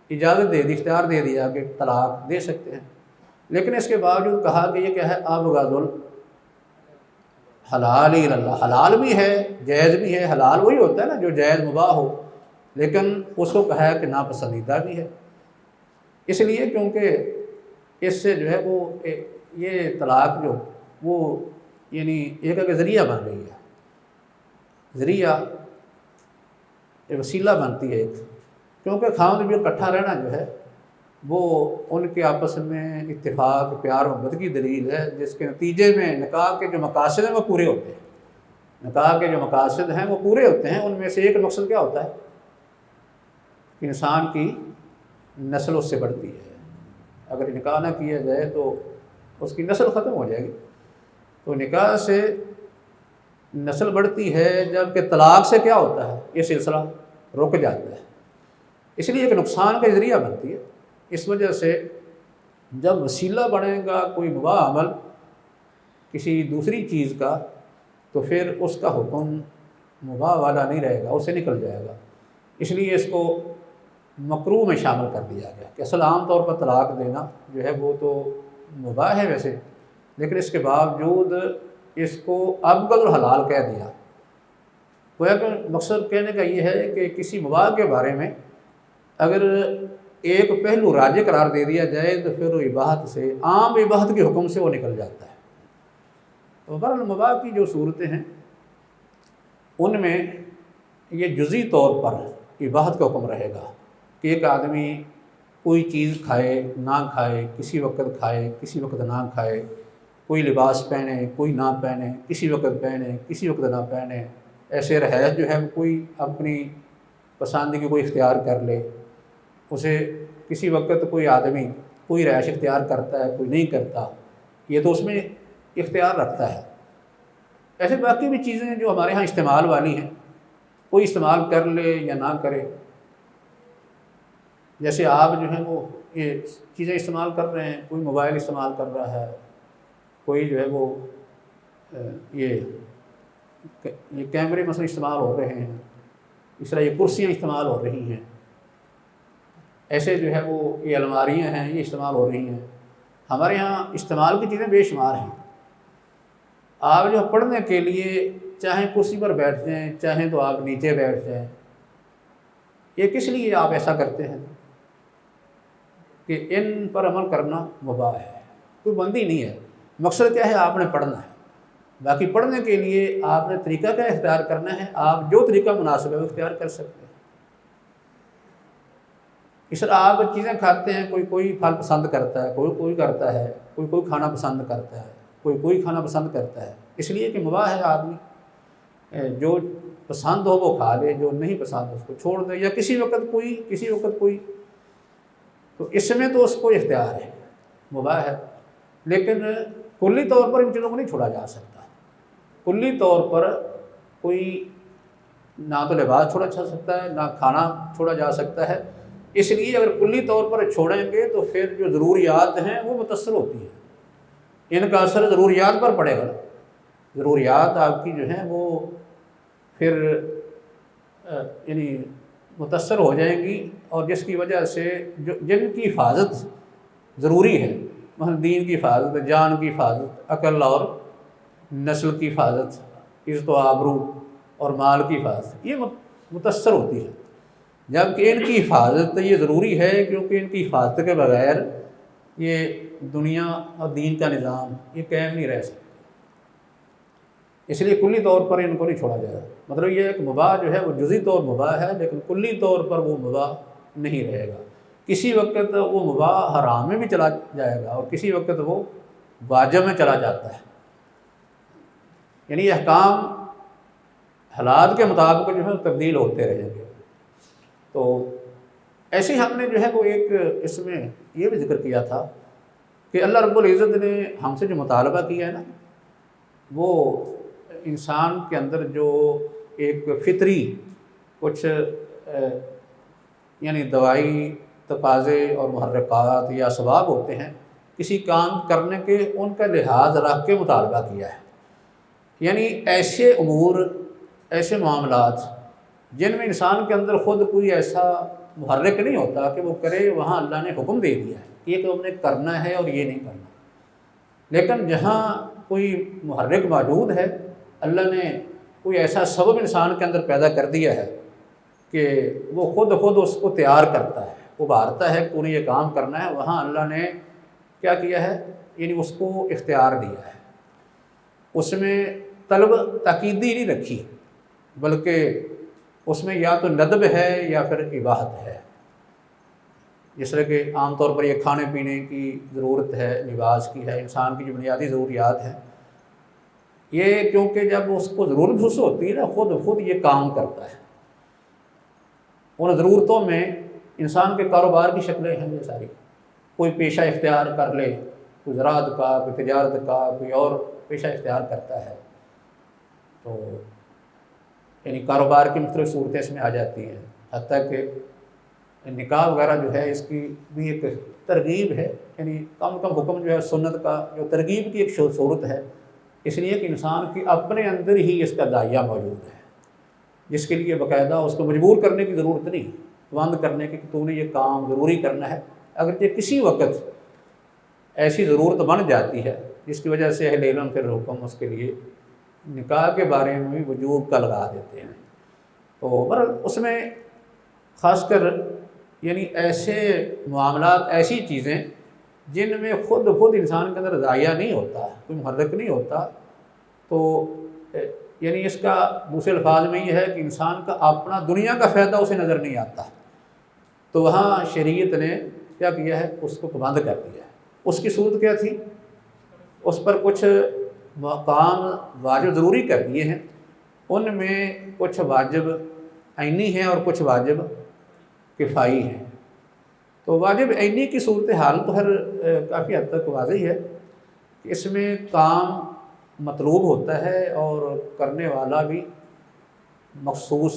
اجازت دے دی، اختیار دے دیا کہ طلاق دے سکتے ہیں، لیکن اس کے باوجود کہا کہ یہ کیا ہے، ابغض الحلال الی اللہ، حلال بھی ہے جائز بھی ہے۔ حلال وہی ہوتا ہے نا جو جائز مباح ہو، لیکن اس کو کہا ہے کہ ناپسندیدہ بھی ہے، اس لیے کیونکہ اس سے جو ہے وہ یہ طلاق جو وہ یعنی ایک ذریعہ بن گئی ہے، ذریعہ وسیلہ بنتی ہے ایک، کیونکہ خاوند بھی اکٹھا رہنا جو ہے وہ ان کے آپس میں اتفاق پیار محبت کی دلیل ہے، جس کے نتیجے میں نکاح کے جو مقاصد ہیں وہ پورے ہوتے ہیں۔ نکاح کے جو مقاصد ہیں وہ پورے ہوتے ہیں، ان میں سے ایک مقصد کیا ہوتا ہے کہ انسان کی نسل اس سے بڑھتی ہے۔ اگر نکاح نہ کیا جائے تو اس کی نسل ختم ہو جائے گی، تو نکاح سے نسل بڑھتی ہے، جبکہ طلاق سے کیا ہوتا ہے، یہ سلسلہ رک جاتا ہے، اس لیے ایک نقصان کا ذریعہ بنتی ہے۔ اس وجہ سے جب وسیلہ بنے گا کوئی مباح عمل کسی دوسری چیز کا، تو پھر اس کا حکم مباح والا نہیں رہے گا، اسے نکل جائے گا، اس لیے اس کو مکروہ میں شامل کر دیا گیا کہ اصل عام طور پر طلاق دینا جو ہے وہ تو مباح ہے ویسے، لیکن اس کے باوجود اس کو ابغض الحلال کہہ دیا۔ گویا کہ مقصد کہنے کا یہ ہے کہ کسی مباح کے بارے میں اگر ایک پہلو راجع قرار دے دیا جائے تو پھر وہ اباحت سے، عام اباحت کے حکم سے وہ نکل جاتا ہے۔ تو بہرحال مباح کی جو صورتیں ہیں ان میں یہ جزئی طور پر اباحت کا حکم رہے گا کہ ایک آدمی کوئی چیز کھائے نہ کھائے، کسی وقت کھائے کسی وقت نہ کھائے، کوئی لباس پہنے کوئی نہ پہنے، کسی وقت پہنے کسی وقت نہ پہنے، ایسے رہائش جو ہے کوئی اپنی پسند کی کوئی اختیار کر لے، اسے کسی وقت کوئی آدمی کوئی رہائش اختیار کرتا ہے کوئی نہیں کرتا، یہ تو اس میں اختیار رکھتا ہے۔ ایسے باقی بھی چیزیں جو ہمارے ہاں استعمال والی ہیں، کوئی استعمال کر لے یا نہ کرے، جیسے آپ جو ہیں وہ یہ چیزیں استعمال کر رہے ہیں، کوئی موبائل استعمال کر رہا ہے، کوئی جو ہے وہ یہ کیمرے مثلا استعمال ہو رہے ہیں، اس طرح یہ کرسیاں استعمال ہو رہی ہیں، ایسے جو ہے وہ یہ الماریاں ہیں یہ استعمال ہو رہی ہیں۔ ہمارے ہاں استعمال کی چیزیں بے شمار ہیں۔ آپ جو پڑھنے کے لیے چاہیں کرسی پر بیٹھ جائیں چاہیں تو آپ نیچے بیٹھ جائیں، یہ کس لیے آپ ایسا کرتے ہیں کہ ان پر عمل کرنا مباح ہے، کوئی بندی نہیں ہے۔ مقصد کیا ہے، آپ نے پڑھنا ہے، باقی پڑھنے کے لیے آپ نے طریقہ کیا اختیار کرنا ہے، آپ جو طریقہ مناسب ہے وہ اختیار کر سکتے ہیں۔ اس طرح آپ چیزیں کھاتے ہیں، کوئی پھل پسند کرتا ہے، کوئی کرتا ہے، کوئی کھانا پسند کرتا ہے، کوئی کھانا پسند کرتا ہے، اس لیے کہ مباح ہے، آدمی جو پسند ہو وہ کھا لے، جو نہیں پسند ہو اس کو چھوڑ دے، یا کسی وقت کوئی، تو اس میں تو اس کو اختیار ہے، مباح ہے۔ لیکن کلی طور پر ان چیزوں کو نہیں چھوڑا جا سکتا۔ کلی طور پر کوئی نہ تو لباس چھوڑا جا سکتا ہے، نہ کھانا چھوڑا جا سکتا ہے، اس لیے اگر کلی طور پر چھوڑیں گے تو پھر جو ضروریات ہیں وہ متاثر ہوتی ہیں، ان کا اثر ضروریات پر پڑے گا، ضروریات آپ کی جو ہیں وہ پھر یعنی متاثر ہو جائیں گی، اور جس کی وجہ سے جن کی حفاظت ضروری ہے، مثلا دین کی حفاظت، جان کی حفاظت، عقل اور نسل کی حفاظت، عزت و آبرو اور مال کی حفاظت، یہ متاثر ہوتی ہے، جبکہ ان کی حفاظت یہ ضروری ہے، کیونکہ ان کی حفاظت کے بغیر یہ دنیا اور دین کا نظام یہ قائم نہیں رہ سکتا، اس لیے کلی طور پر ان کو نہیں چھوڑا جائے۔ مطلب یہ ایک مباح جو ہے وہ جزئی طور مباح ہے، لیکن کلی طور پر وہ مباح نہیں رہے گا۔ کسی وقت وہ مباح حرام میں بھی چلا جائے گا اور کسی وقت وہ واجب میں چلا جاتا ہے، یعنی احکام حالات کے مطابق جو ہے تبدیل ہوتے رہیں گے۔ تو ایسے ہم نے جو ہے وہ ایک اس میں یہ بھی ذکر کیا تھا کہ اللہ رب العزت نے ہم سے جو مطالبہ کیا ہے نا، وہ انسان کے اندر جو ایک فطری کچھ یعنی دوائی تقاضے اور محرکات یا اسباب ہوتے ہیں کسی کام کرنے کے، ان کا لحاظ رکھ کے مطالبہ کیا ہے۔ یعنی ایسے امور، ایسے معاملات جن میں انسان کے اندر خود کوئی ایسا محرک نہیں ہوتا کہ وہ کرے، وہاں اللہ نے حکم دے دیا ہے کہ یہ تو ہم نے کرنا ہے اور یہ نہیں کرنا۔ لیکن جہاں کوئی محرک موجود ہے، اللہ نے کوئی ایسا سبب انسان کے اندر پیدا کر دیا ہے کہ وہ خود اس کو تیار کرتا ہے، ابھارتا ہے کہ تو نے یہ کام کرنا ہے، وہاں اللہ نے کیا کیا ہے، یعنی اس کو اختیار دیا ہے۔ اس میں طلب تاکیدی نہیں رکھی، بلکہ اس میں یا تو ندب ہے یا پھر اباحت ہے۔ جس طرح کہ عام طور پر یہ کھانے پینے کی ضرورت ہے، لباس کی ہے، انسان کی جو بنیادی ضروریات ہیں، یہ کیونکہ جب اس کو ضرورت محسوس ہوتی ہے نا، خود یہ کام کرتا ہے۔ ان ضرورتوں میں انسان کے کاروبار کی شکلیں ہیں یہ ساری، کوئی پیشہ اختیار کر لے، کوئی زراعت کا، کوئی تجارت کا، کوئی اور پیشہ اختیار کرتا ہے، تو یعنی کاروبار کی مختلف صورتیں اس میں آ جاتی ہیں۔ حتیٰ کہ نکاح وغیرہ جو ہے، اس کی بھی ایک ترغیب ہے، یعنی کم حکم جو ہے سنت کا جو ترغیب کی ایک صورت ہے، اس لیے کہ انسان کی اپنے اندر ہی اس کا داعیہ موجود ہے، جس کے لیے باقاعدہ اس کو مجبور کرنے کی ضرورت نہیں، بند کرنے کی کہ تو نے یہ کام ضروری کرنا ہے۔ اگرچہ کسی وقت ایسی ضرورت بن جاتی ہے جس کی وجہ سے اہل علم پھر حکم اس کے لیے نکاح کے بارے میں بھی وجوب کا لگا دیتے ہیں۔ تو بہرحال اس میں خاص کر یعنی ایسے معاملات، ایسی چیزیں جن میں خود انسان کے اندر داعیہ نہیں ہوتا، کوئی محرک نہیں ہوتا، تو یعنی اس کا دوسرے الفاظ میں یہ ہے کہ انسان کا اپنا دنیا کا فائدہ اسے نظر نہیں آتا، تو وہاں شریعت نے کیا کیا ہے، اس کو پابند کر دیا ہے۔ اس کی صورت کیا تھی، اس پر کچھ مقام واجب ضروری کر دیے ہیں، ان میں کچھ واجب عینی ہیں اور کچھ واجب کفائی ہیں۔ تو واجب عینی کی صورتحال تو ہر کافی حد تک واضح ہے کہ اس میں کام مطلوب ہوتا ہے اور کرنے والا بھی مخصوص،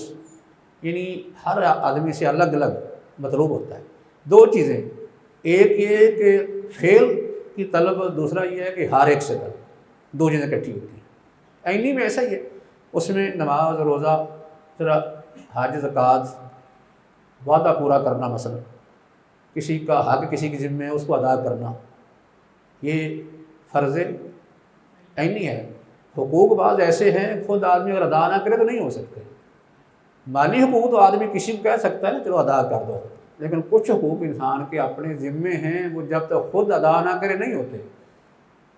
یعنی ہر آدمی سے الگ الگ مطلوب ہوتا ہے۔ دو چیزیں، ایک یہ کہ فعل کی طلب، دوسرا یہ ہے کہ ہر ایک سے طلب، دو چیزیں اکٹھی ہوتی ہیں۔ عینی میں ایسا ہی ہے، اس میں نماز، روزہ، ذرا حج، زکوٰۃ، وعدہ پورا کرنا، مثلا کسی کا حق کسی کی ذمہ ہے اس کو ادا کرنا، یہ فرض عینی ہے۔ حقوق بعض ایسے ہیں خود آدمی اگر ادا نہ کرے تو نہیں ہو سکتے۔ مالی حقوق تو آدمی کسی کو کہہ سکتا ہے نا چلو ادا کر دو، لیکن کچھ حقوق انسان کے اپنے ذمے ہیں، وہ جب تک خود ادا نہ کرے نہیں ہوتے۔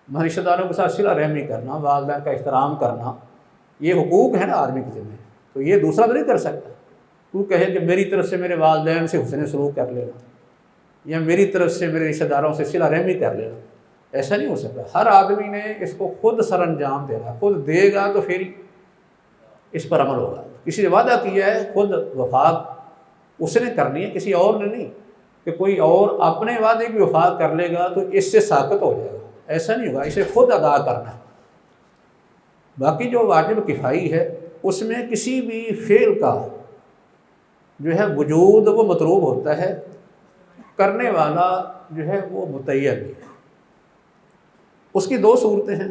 رشتہ داروں کے ساتھ صلہ رحمی کرنا، والدین کا احترام کرنا، یہ حقوق ہے نا آدمی کے ذمے، تو یہ دوسرا تو نہیں کر سکتا۔ تو کہے کہ میری طرف سے میرے والدین سے حسن سلوک کر لینا، یا میری طرف سے میرے رشتہ داروں سے صلہ رحمی کر لینا، ایسا نہیں ہو سکتا۔ ہر آدمی نے اس کو خود سر انجام دینا، خود دے گا تو پھر اس پر عمل ہوگا۔ کسی نے وعدہ کیا ہے، خود وفات اس نے کرنی ہے، کسی اور نے نہیں، کہ کوئی اور اپنے وعدے کی وفات کر لے گا تو اس سے ساقط ہو جائے گا، ایسا نہیں ہوگا، اسے خود ادا کرنا ہے۔ باقی جو واجب کفائی ہے، اس میں کسی بھی فعل کا جو ہے وجود وہ مطلوب ہوتا ہے، کرنے والا جو ہے وہ متعین ہے۔ اس کی دو صورتیں ہیں۔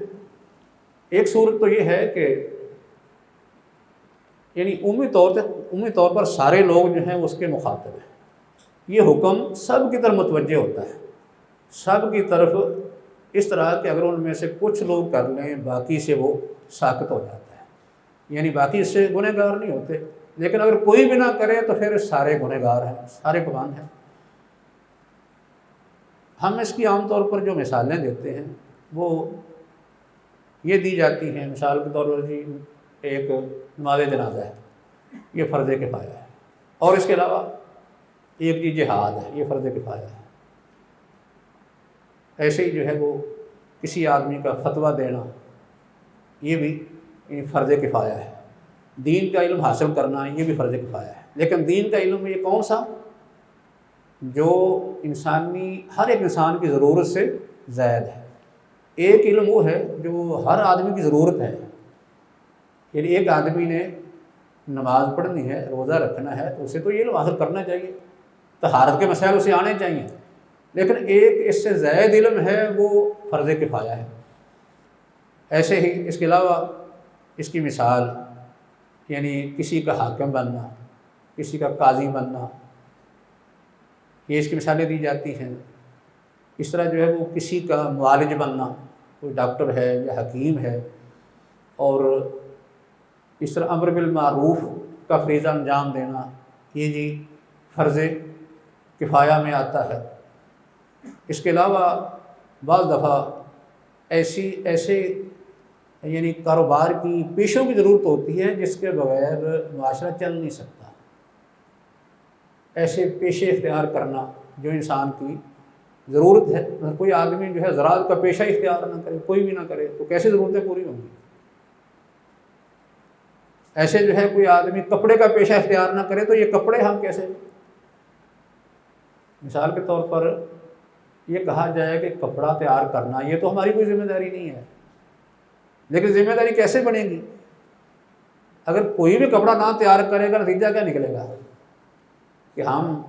ایک صورت تو یہ ہے کہ یعنی عمومی طور پر سارے لوگ جو ہیں اس کے مخاطب ہیں، یہ حکم سب کی طرف متوجہ ہوتا ہے، سب کی طرف، اس طرح کہ اگر ان میں سے کچھ لوگ کر لیں باقی سے وہ ساقط ہو جاتا ہے، یعنی باقی اس سے گنہگار نہیں ہوتے، لیکن اگر کوئی بھی نہ کرے تو پھر سارے گنہگار ہیں، سارے پابند ہیں۔ ہم اس کی عام طور پر جو مثالیں دیتے ہیں وہ یہ دی جاتی ہیں، مثال کے طور پر جی ایک نماز جنازہ ہے، یہ فرض کفایہ ہے، اور اس کے علاوہ ایک جی جہاد ہے، یہ فرض کفایہ ہے۔ ایسے ہی جو ہے وہ کسی آدمی کا فتویٰ دینا، یہ بھی فرض کفایہ ہے۔ دین کا علم حاصل کرنا، یہ بھی فرض کفایہ ہے۔ لیکن دین کا علم یہ کون سا، جو ہر ایک انسان کی ضرورت سے زائد ہے۔ ایک علم وہ ہے جو ہر آدمی کی ضرورت ہے، یعنی ایک آدمی نے نماز پڑھنی ہے، روزہ رکھنا ہے، تو اسے تو یہ علم حاصل کرنا چاہیے طہارت کے مسائل اسے آنے چاہیے، لیکن ایک اس سے زائد علم ہے وہ فرض کفایہ ہے۔ ایسے ہی اس کے علاوہ اس کی مثال یعنی کسی کا حاکم بننا، کسی کا قاضی بننا، یہ اس کی مثالیں دی جاتی ہیں۔ اس طرح جو ہے وہ کسی کا معالج بننا، کوئی ڈاکٹر ہے یا حکیم ہے، اور اس طرح امر بالمعروف کا فریضہ انجام دینا، یہ جی فرض کفایہ میں آتا ہے۔ اس کے علاوہ بعض دفعہ ایسے یعنی کاروبار کی پیشوں کی ضرورت ہوتی ہے جس کے بغیر معاشرہ چل نہیں سکتا، ایسے پیشے اختیار کرنا جو انسان کی ضرورت ہے۔ اگر کوئی آدمی جو ہے زراعت کا پیشہ اختیار نہ کرے، کوئی بھی نہ کرے، تو کیسے ضرورتیں پوری ہوں گی؟ ایسے جو ہے کوئی آدمی کپڑے کا پیشہ اختیار نہ کرے تو یہ کپڑے ہم کیسے؟ مثال کے طور پر یہ کہا جائے کہ کپڑا تیار کرنا یہ تو ہماری کوئی ذمہ داری نہیں ہے، لیکن ذمہ داری کیسے بنے گی؟ اگر کوئی بھی کپڑا نہ تیار کرے گا، نتیجہ کیا نکلے گا؟ کہ ہم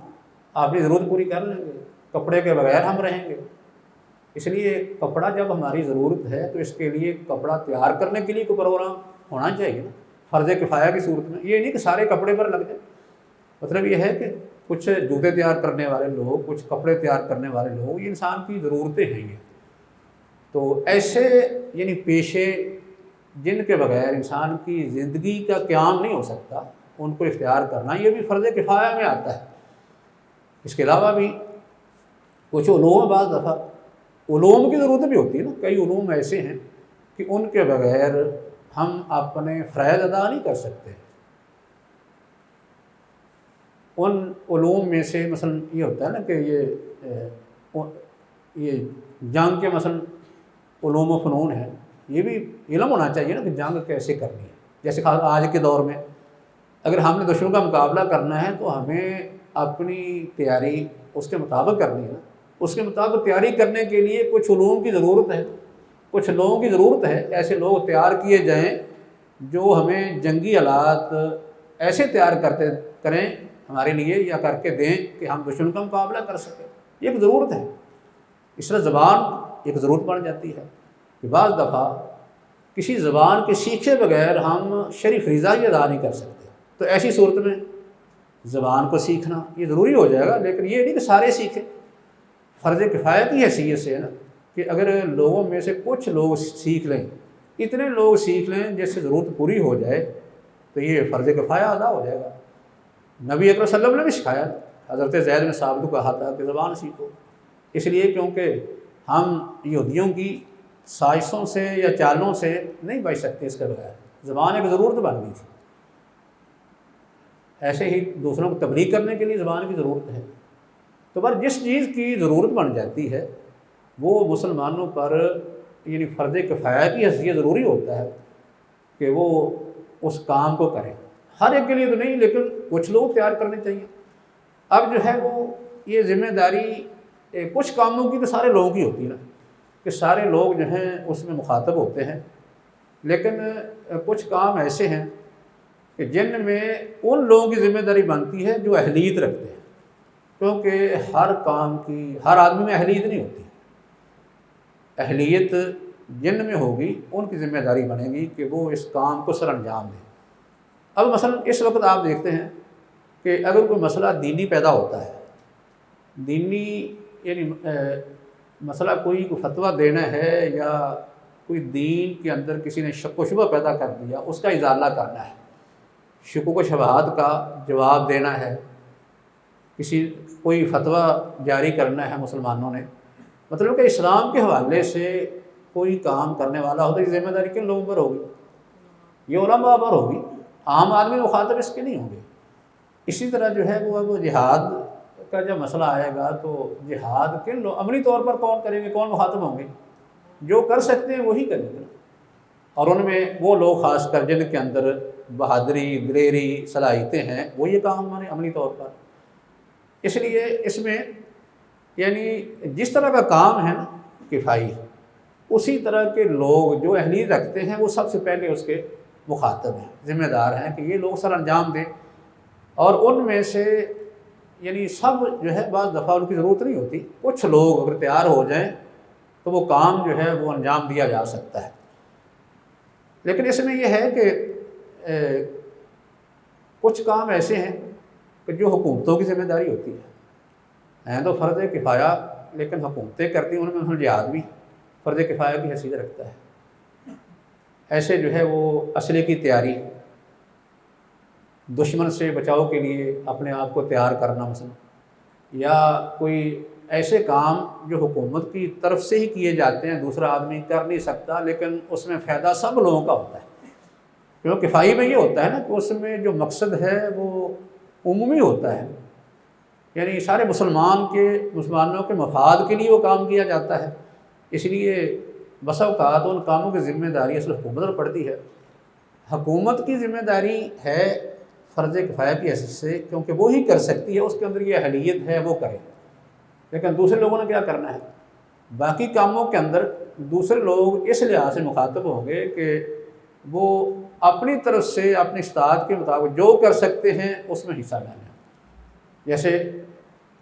اپنی ضرورت پوری کر لیں گے، کپڑے کے بغیر ہم رہیں گے۔ اس لیے کپڑا جب ہماری ضرورت ہے تو اس کے لیے کپڑا تیار کرنے کے لیے کوئی پروگرام ہونا چاہیے نا، فرض کفایہ کی صورت میں۔ یہ نہیں کہ سارے کپڑے پر لگ جائے، مطلب یہ ہے کہ کچھ جوتے تیار کرنے والے لوگ، کچھ کپڑے تیار کرنے والے لوگ، یہ انسان کی ضرورتیں ہیں یہ۔ تو ایسے یعنی پیشے جن کے بغیر انسان کی زندگی کا قیام نہیں ہو سکتا، ان کو اختیار کرنا یہ بھی فرض کفایہ میں آتا ہے۔ اس کے علاوہ بھی کچھ علوم بعض دفعہ علوم کی ضرورت بھی ہوتی ہے نا، کئی علوم ایسے ہیں کہ ان کے بغیر ہم اپنے فرائض ادا نہیں کر سکتے۔ ان علوم میں سے مثلا یہ ہوتا ہے نا کہ یہ جنگ کے مثلا علوم و فنون ہے، یہ بھی علم ہونا چاہیے نا کہ جنگ کیسے کرنی ہے۔ جیسے آج کے دور میں اگر ہم نے دشمن کا مقابلہ کرنا ہے تو ہمیں اپنی تیاری اس کے مطابق کرنی ہے نا۔ اس کے مطابق تیاری کرنے کے لیے کچھ علوم کی ضرورت ہے، کچھ لوگوں کی ضرورت ہے، ایسے لوگ تیار کیے جائیں جو ہمیں جنگی آلات ایسے تیار کریں ہمارے لیے یا کر کے دیں کہ ہم دشمن کا مقابلہ کر سکیں۔ یہ ایک ضرورت ہے۔ اس طرح زبان ایک ضرورت بن جاتی ہے کہ بعض دفعہ کسی زبان کے سیکھے بغیر ہم شرعی فریضہ ہی ادا نہیں کر سکتے، تو ایسی صورت میں زبان کو سیکھنا یہ ضروری ہو جائے گا، لیکن یہ نہیں کہ سارے سیکھیں۔ فرض کفایہ کی حیثیت سے ہے نا کہ اگر لوگوں میں سے کچھ لوگ سیکھ لیں، اتنے لوگ سیکھ لیں جس سے ضرورت پوری ہو جائے، تو یہ فرض کفایہ ادا ہو جائے گا۔ نبی اکرم صلی اللہ علیہ وسلم نے بھی سکھایا، حضرت زید بن ثابت کو کہا تھا کہ زبان سیکھو، اس لیے کیونکہ ہم یہودیوں کی سازشوں سے یا چالوں سے نہیں بچ سکتے، اس کے بغیر زبان ایک ضرورت بن گئی تھی۔ ایسے ہی دوسروں کو تبلیغ کرنے کے لیے زبان کی ضرورت ہے۔ تو پر جس چیز کی ضرورت بن جاتی ہے وہ مسلمانوں پر یعنی فرض کفایہ کی حیثیت ضروری ہوتا ہے کہ وہ اس کام کو کریں۔ ہر ایک کے لیے تو نہیں، لیکن کچھ لوگ تیار کرنے چاہیے۔ اب جو ہے وہ یہ ذمہ داری کچھ کاموں کی تو سارے لوگوں کی ہوتی ہے نا، کہ سارے لوگ جو ہیں اس میں مخاطب ہوتے ہیں، لیکن کچھ کام ایسے ہیں کہ جن میں ان لوگوں کی ذمہ داری بنتی ہے جو اہلیت رکھتے ہیں، کیونکہ ہر کام کی ہر آدمی میں اہلیت نہیں ہوتی۔ اہلیت جن میں ہوگی ان کی ذمہ داری بنے گی کہ وہ اس کام کو سر انجام دیں۔ اب مثلا اس وقت آپ دیکھتے ہیں کہ اگر کوئی مسئلہ دینی پیدا ہوتا ہے، دینی یعنی مسئلہ کوئی فتویٰ دینا ہے یا کوئی دین کے اندر کسی نے شک و شبہ پیدا کر دیا، اس کا ازالہ کرنا ہے، شکوک و شبہات کا جواب دینا ہے، کوئی فتویٰ جاری کرنا ہے مسلمانوں نے، مطلب کہ اسلام کے حوالے سے کوئی کام کرنے والا ہوتا ہے، یہ ذمہ داری کن لوگوں پر ہوگی؟ یہ علماء پر ہوگی، عام آدمی مخاطب اس کے نہیں ہوں گے۔ اسی طرح جو ہے وہ جہاد کا جب مسئلہ آئے گا تو جہاد کن لوگ عملی طور پر کون کریں گے، کون مخاطب ہوں گے؟ جو کر سکتے ہیں وہی کریں گے، اور ان میں وہ لوگ خاص کر جن کے اندر بہادری دلیری صلاحیتیں ہیں وہ یہ کام ہمارے عملی طور پر۔ اس لیے اس میں یعنی جس طرح کا کام ہے نا کفائی، اسی طرح کے لوگ جو اہلیت رکھتے ہیں وہ سب سے پہلے اس کے مخاطب ہیں، ذمہ دار ہیں کہ یہ لوگ سر انجام دیں، اور ان میں سے یعنی سب جو ہے بعض دفعہ ان کی ضرورت نہیں ہوتی، کچھ لوگ اگر تیار ہو جائیں تو وہ کام جو ہے وہ انجام دیا جا سکتا ہے۔ لیکن اس میں یہ ہے کہ کچھ کام ایسے ہیں کہ جو حکومتوں کی ذمہ داری ہوتی ہے تو فرض کفایہ، لیکن حکومتیں کرتی ہیں، ان میں جہاد بھی فرض کفایہ کی حیثیت رکھتا ہے۔ ایسے جو ہے وہ اسلحے کی تیاری، دشمن سے بچاؤ کے لیے اپنے آپ کو تیار کرنا مثلا، یا کوئی ایسے کام جو حکومت کی طرف سے ہی کیے جاتے ہیں، دوسرا آدمی کر نہیں سکتا، لیکن اس میں فائدہ سب لوگوں کا ہوتا ہے۔ کیونکہ کفائی میں یہ ہوتا ہے نا کہ اس میں جو مقصد ہے وہ عمومی ہوتا ہے، یعنی سارے مسلمانوں کے مفاد کے لیے وہ کام کیا جاتا ہے۔ اس لیے بسا اوقات ان کاموں کی ذمہ داری اصل حکومت پر پڑتی ہے۔ حکومت کی ذمہ داری ہے فرض کفایہ کی حیثیت سے، کیونکہ وہی کر سکتی ہے، اس کے اندر یہ اہلیت ہے وہ کرے، لیکن دوسرے لوگوں نے کیا کرنا ہے؟ باقی کاموں کے اندر دوسرے لوگ اس لحاظ سے مخاطب ہوں گے کہ وہ اپنی طرف سے اپنی استطاعت کے مطابق جو کر سکتے ہیں اس میں حصہ ڈالیں۔ جیسے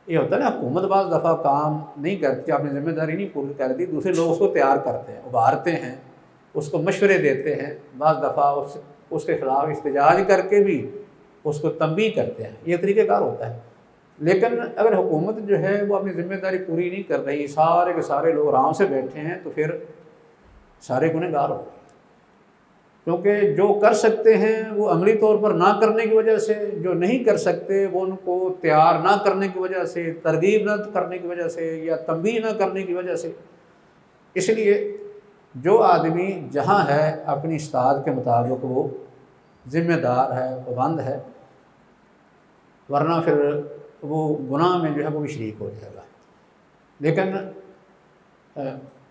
یہ ہوتا ہے نا، حکومت بعض دفعہ کام نہیں کرتی، اپنی ذمہ داری نہیں پوری کرتی، دوسرے لوگ اس کو تیار کرتے ہیں، ابھارتے ہیں، اس کو مشورے دیتے ہیں، بعض دفعہ اس کے خلاف احتجاج کر کے بھی اس کو تنبیہ کرتے ہیں، یہ طریقہ کار ہوتا ہے۔ لیکن اگر حکومت جو ہے وہ اپنی ذمہ داری پوری نہیں کر رہی، سارے کے سارے لوگ آرام سے بیٹھے ہیں، تو پھر سارے گنہگار ہو گئے، کیونکہ جو کر سکتے ہیں وہ عملی طور پر نہ کرنے کی وجہ سے، جو نہیں کر سکتے وہ ان کو تیار نہ کرنے کی وجہ سے، ترغیب نہ کرنے کی وجہ سے، یا تنبیہ نہ کرنے کی وجہ سے۔ اس لیے جو آدمی جہاں ہے اپنی استطاعت کے مطابق وہ ذمہ دار ہے، پابند ہے، ورنہ پھر وہ گناہ میں جو ہے وہ بھی شریک ہو جائے گا۔ لیکن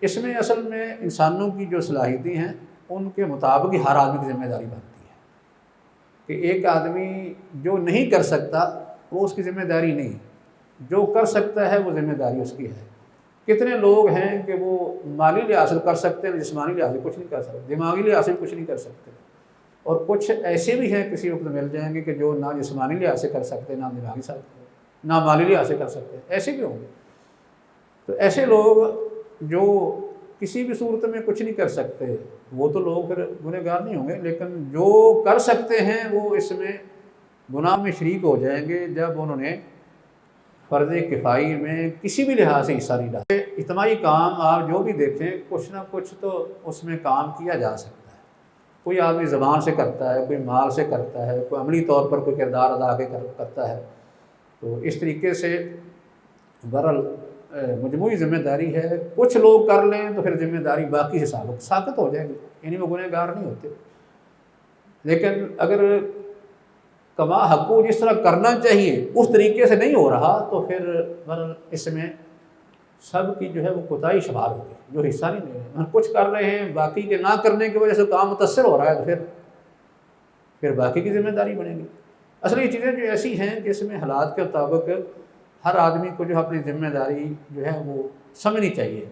اس میں اصل میں انسانوں کی جو صلاحیتیں ہیں ان کے مطابق ہی ہر آدمی کی ذمہ داری بنتی ہے، کہ ایک آدمی جو نہیں کر سکتا وہ اس کی ذمہ داری نہیں، جو کر سکتا ہے وہ ذمہ داری اس کی ہے۔ کتنے لوگ ہیں کہ وہ مالی لحاظ سے کر سکتے ہیں، جسمانی لحاظ سے کچھ نہیں کر سکتے، دماغی لحاظ سے کچھ نہیں کر سکتے، اور کچھ ایسے بھی ہیں کسی وقت مل جائیں گے کہ جو نہ جسمانی لحاظ سے کر سکتے، نہ دماغی نہ مالی لحاظ سے کر سکتے، ایسے بھی ہوں گے۔ تو ایسے لوگ جو کسی بھی صورت میں کچھ نہیں کر سکتے وہ تو لوگ پھر گنہگار نہیں ہوں گے، لیکن جو کر سکتے ہیں وہ اس میں گناہ میں شریک ہو جائیں گے جب انہوں نے فرض کفائی میں کسی بھی لحاظ سے حصہ نہیں ڈالا۔ اجتماعی کام آپ جو بھی دیکھیں کچھ نہ کچھ تو اس میں کام کیا جا سکتا ہے، کوئی آدمی زبان سے کرتا ہے، کوئی مال سے کرتا ہے، کوئی عملی طور پر کوئی کردار ادا کرتا ہے۔ تو اس طریقے سے بہرحال مجموعی ذمہ داری ہے، کچھ لوگ کر لیں تو پھر ذمہ داری باقی سے ثابت ہو جائے گی، یعنی وہ گنہگار نہیں ہوتے۔ لیکن اگر کما حقوق جس طرح کرنا چاہیے اس طریقے سے نہیں ہو رہا تو پھر بہرحال اس میں سب کی جو ہے وہ کوتاہی شمار ہوگی، جو حصہ نہیں لے رہے ہیں، کچھ کر رہے ہیں، باقی کے نہ کرنے کی وجہ سے کام متاثر ہو رہا ہے، تو پھر باقی کی ذمہ داری بنے گی۔ اصل یہ چیزیں جو ایسی ہیں کہ اس میں حالات کے مطابق ہر آدمی کو جو اپنی ذمہ داری جو ہے وہ سمجھنی چاہیے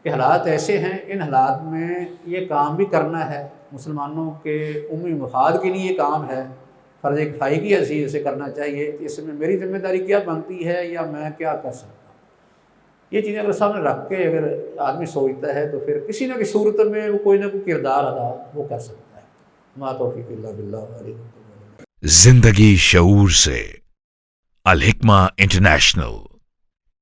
کہ حالات ایسے ہیں، ان حالات میں یہ کام بھی کرنا ہے، مسلمانوں کے عمومی مفاد کے لیے یہ کام ہے، فرض کفائی کی حیثیت سے کرنا چاہیے، اس میں میری ذمہ داری کیا بنتی ہے یا میں کیا کر سکتا ہوں۔ یہ چیزیں اگر سامنے رکھ کے اگر آدمی سوچتا ہے تو پھر کسی نہ کسی صورت میں وہ کوئی نہ کوئی کردار ادا وہ کر سکتا ہے۔ ما توفیق الا باللہ علیہ۔ زندگی شعور سے، الحکمہ انٹرنیشنل۔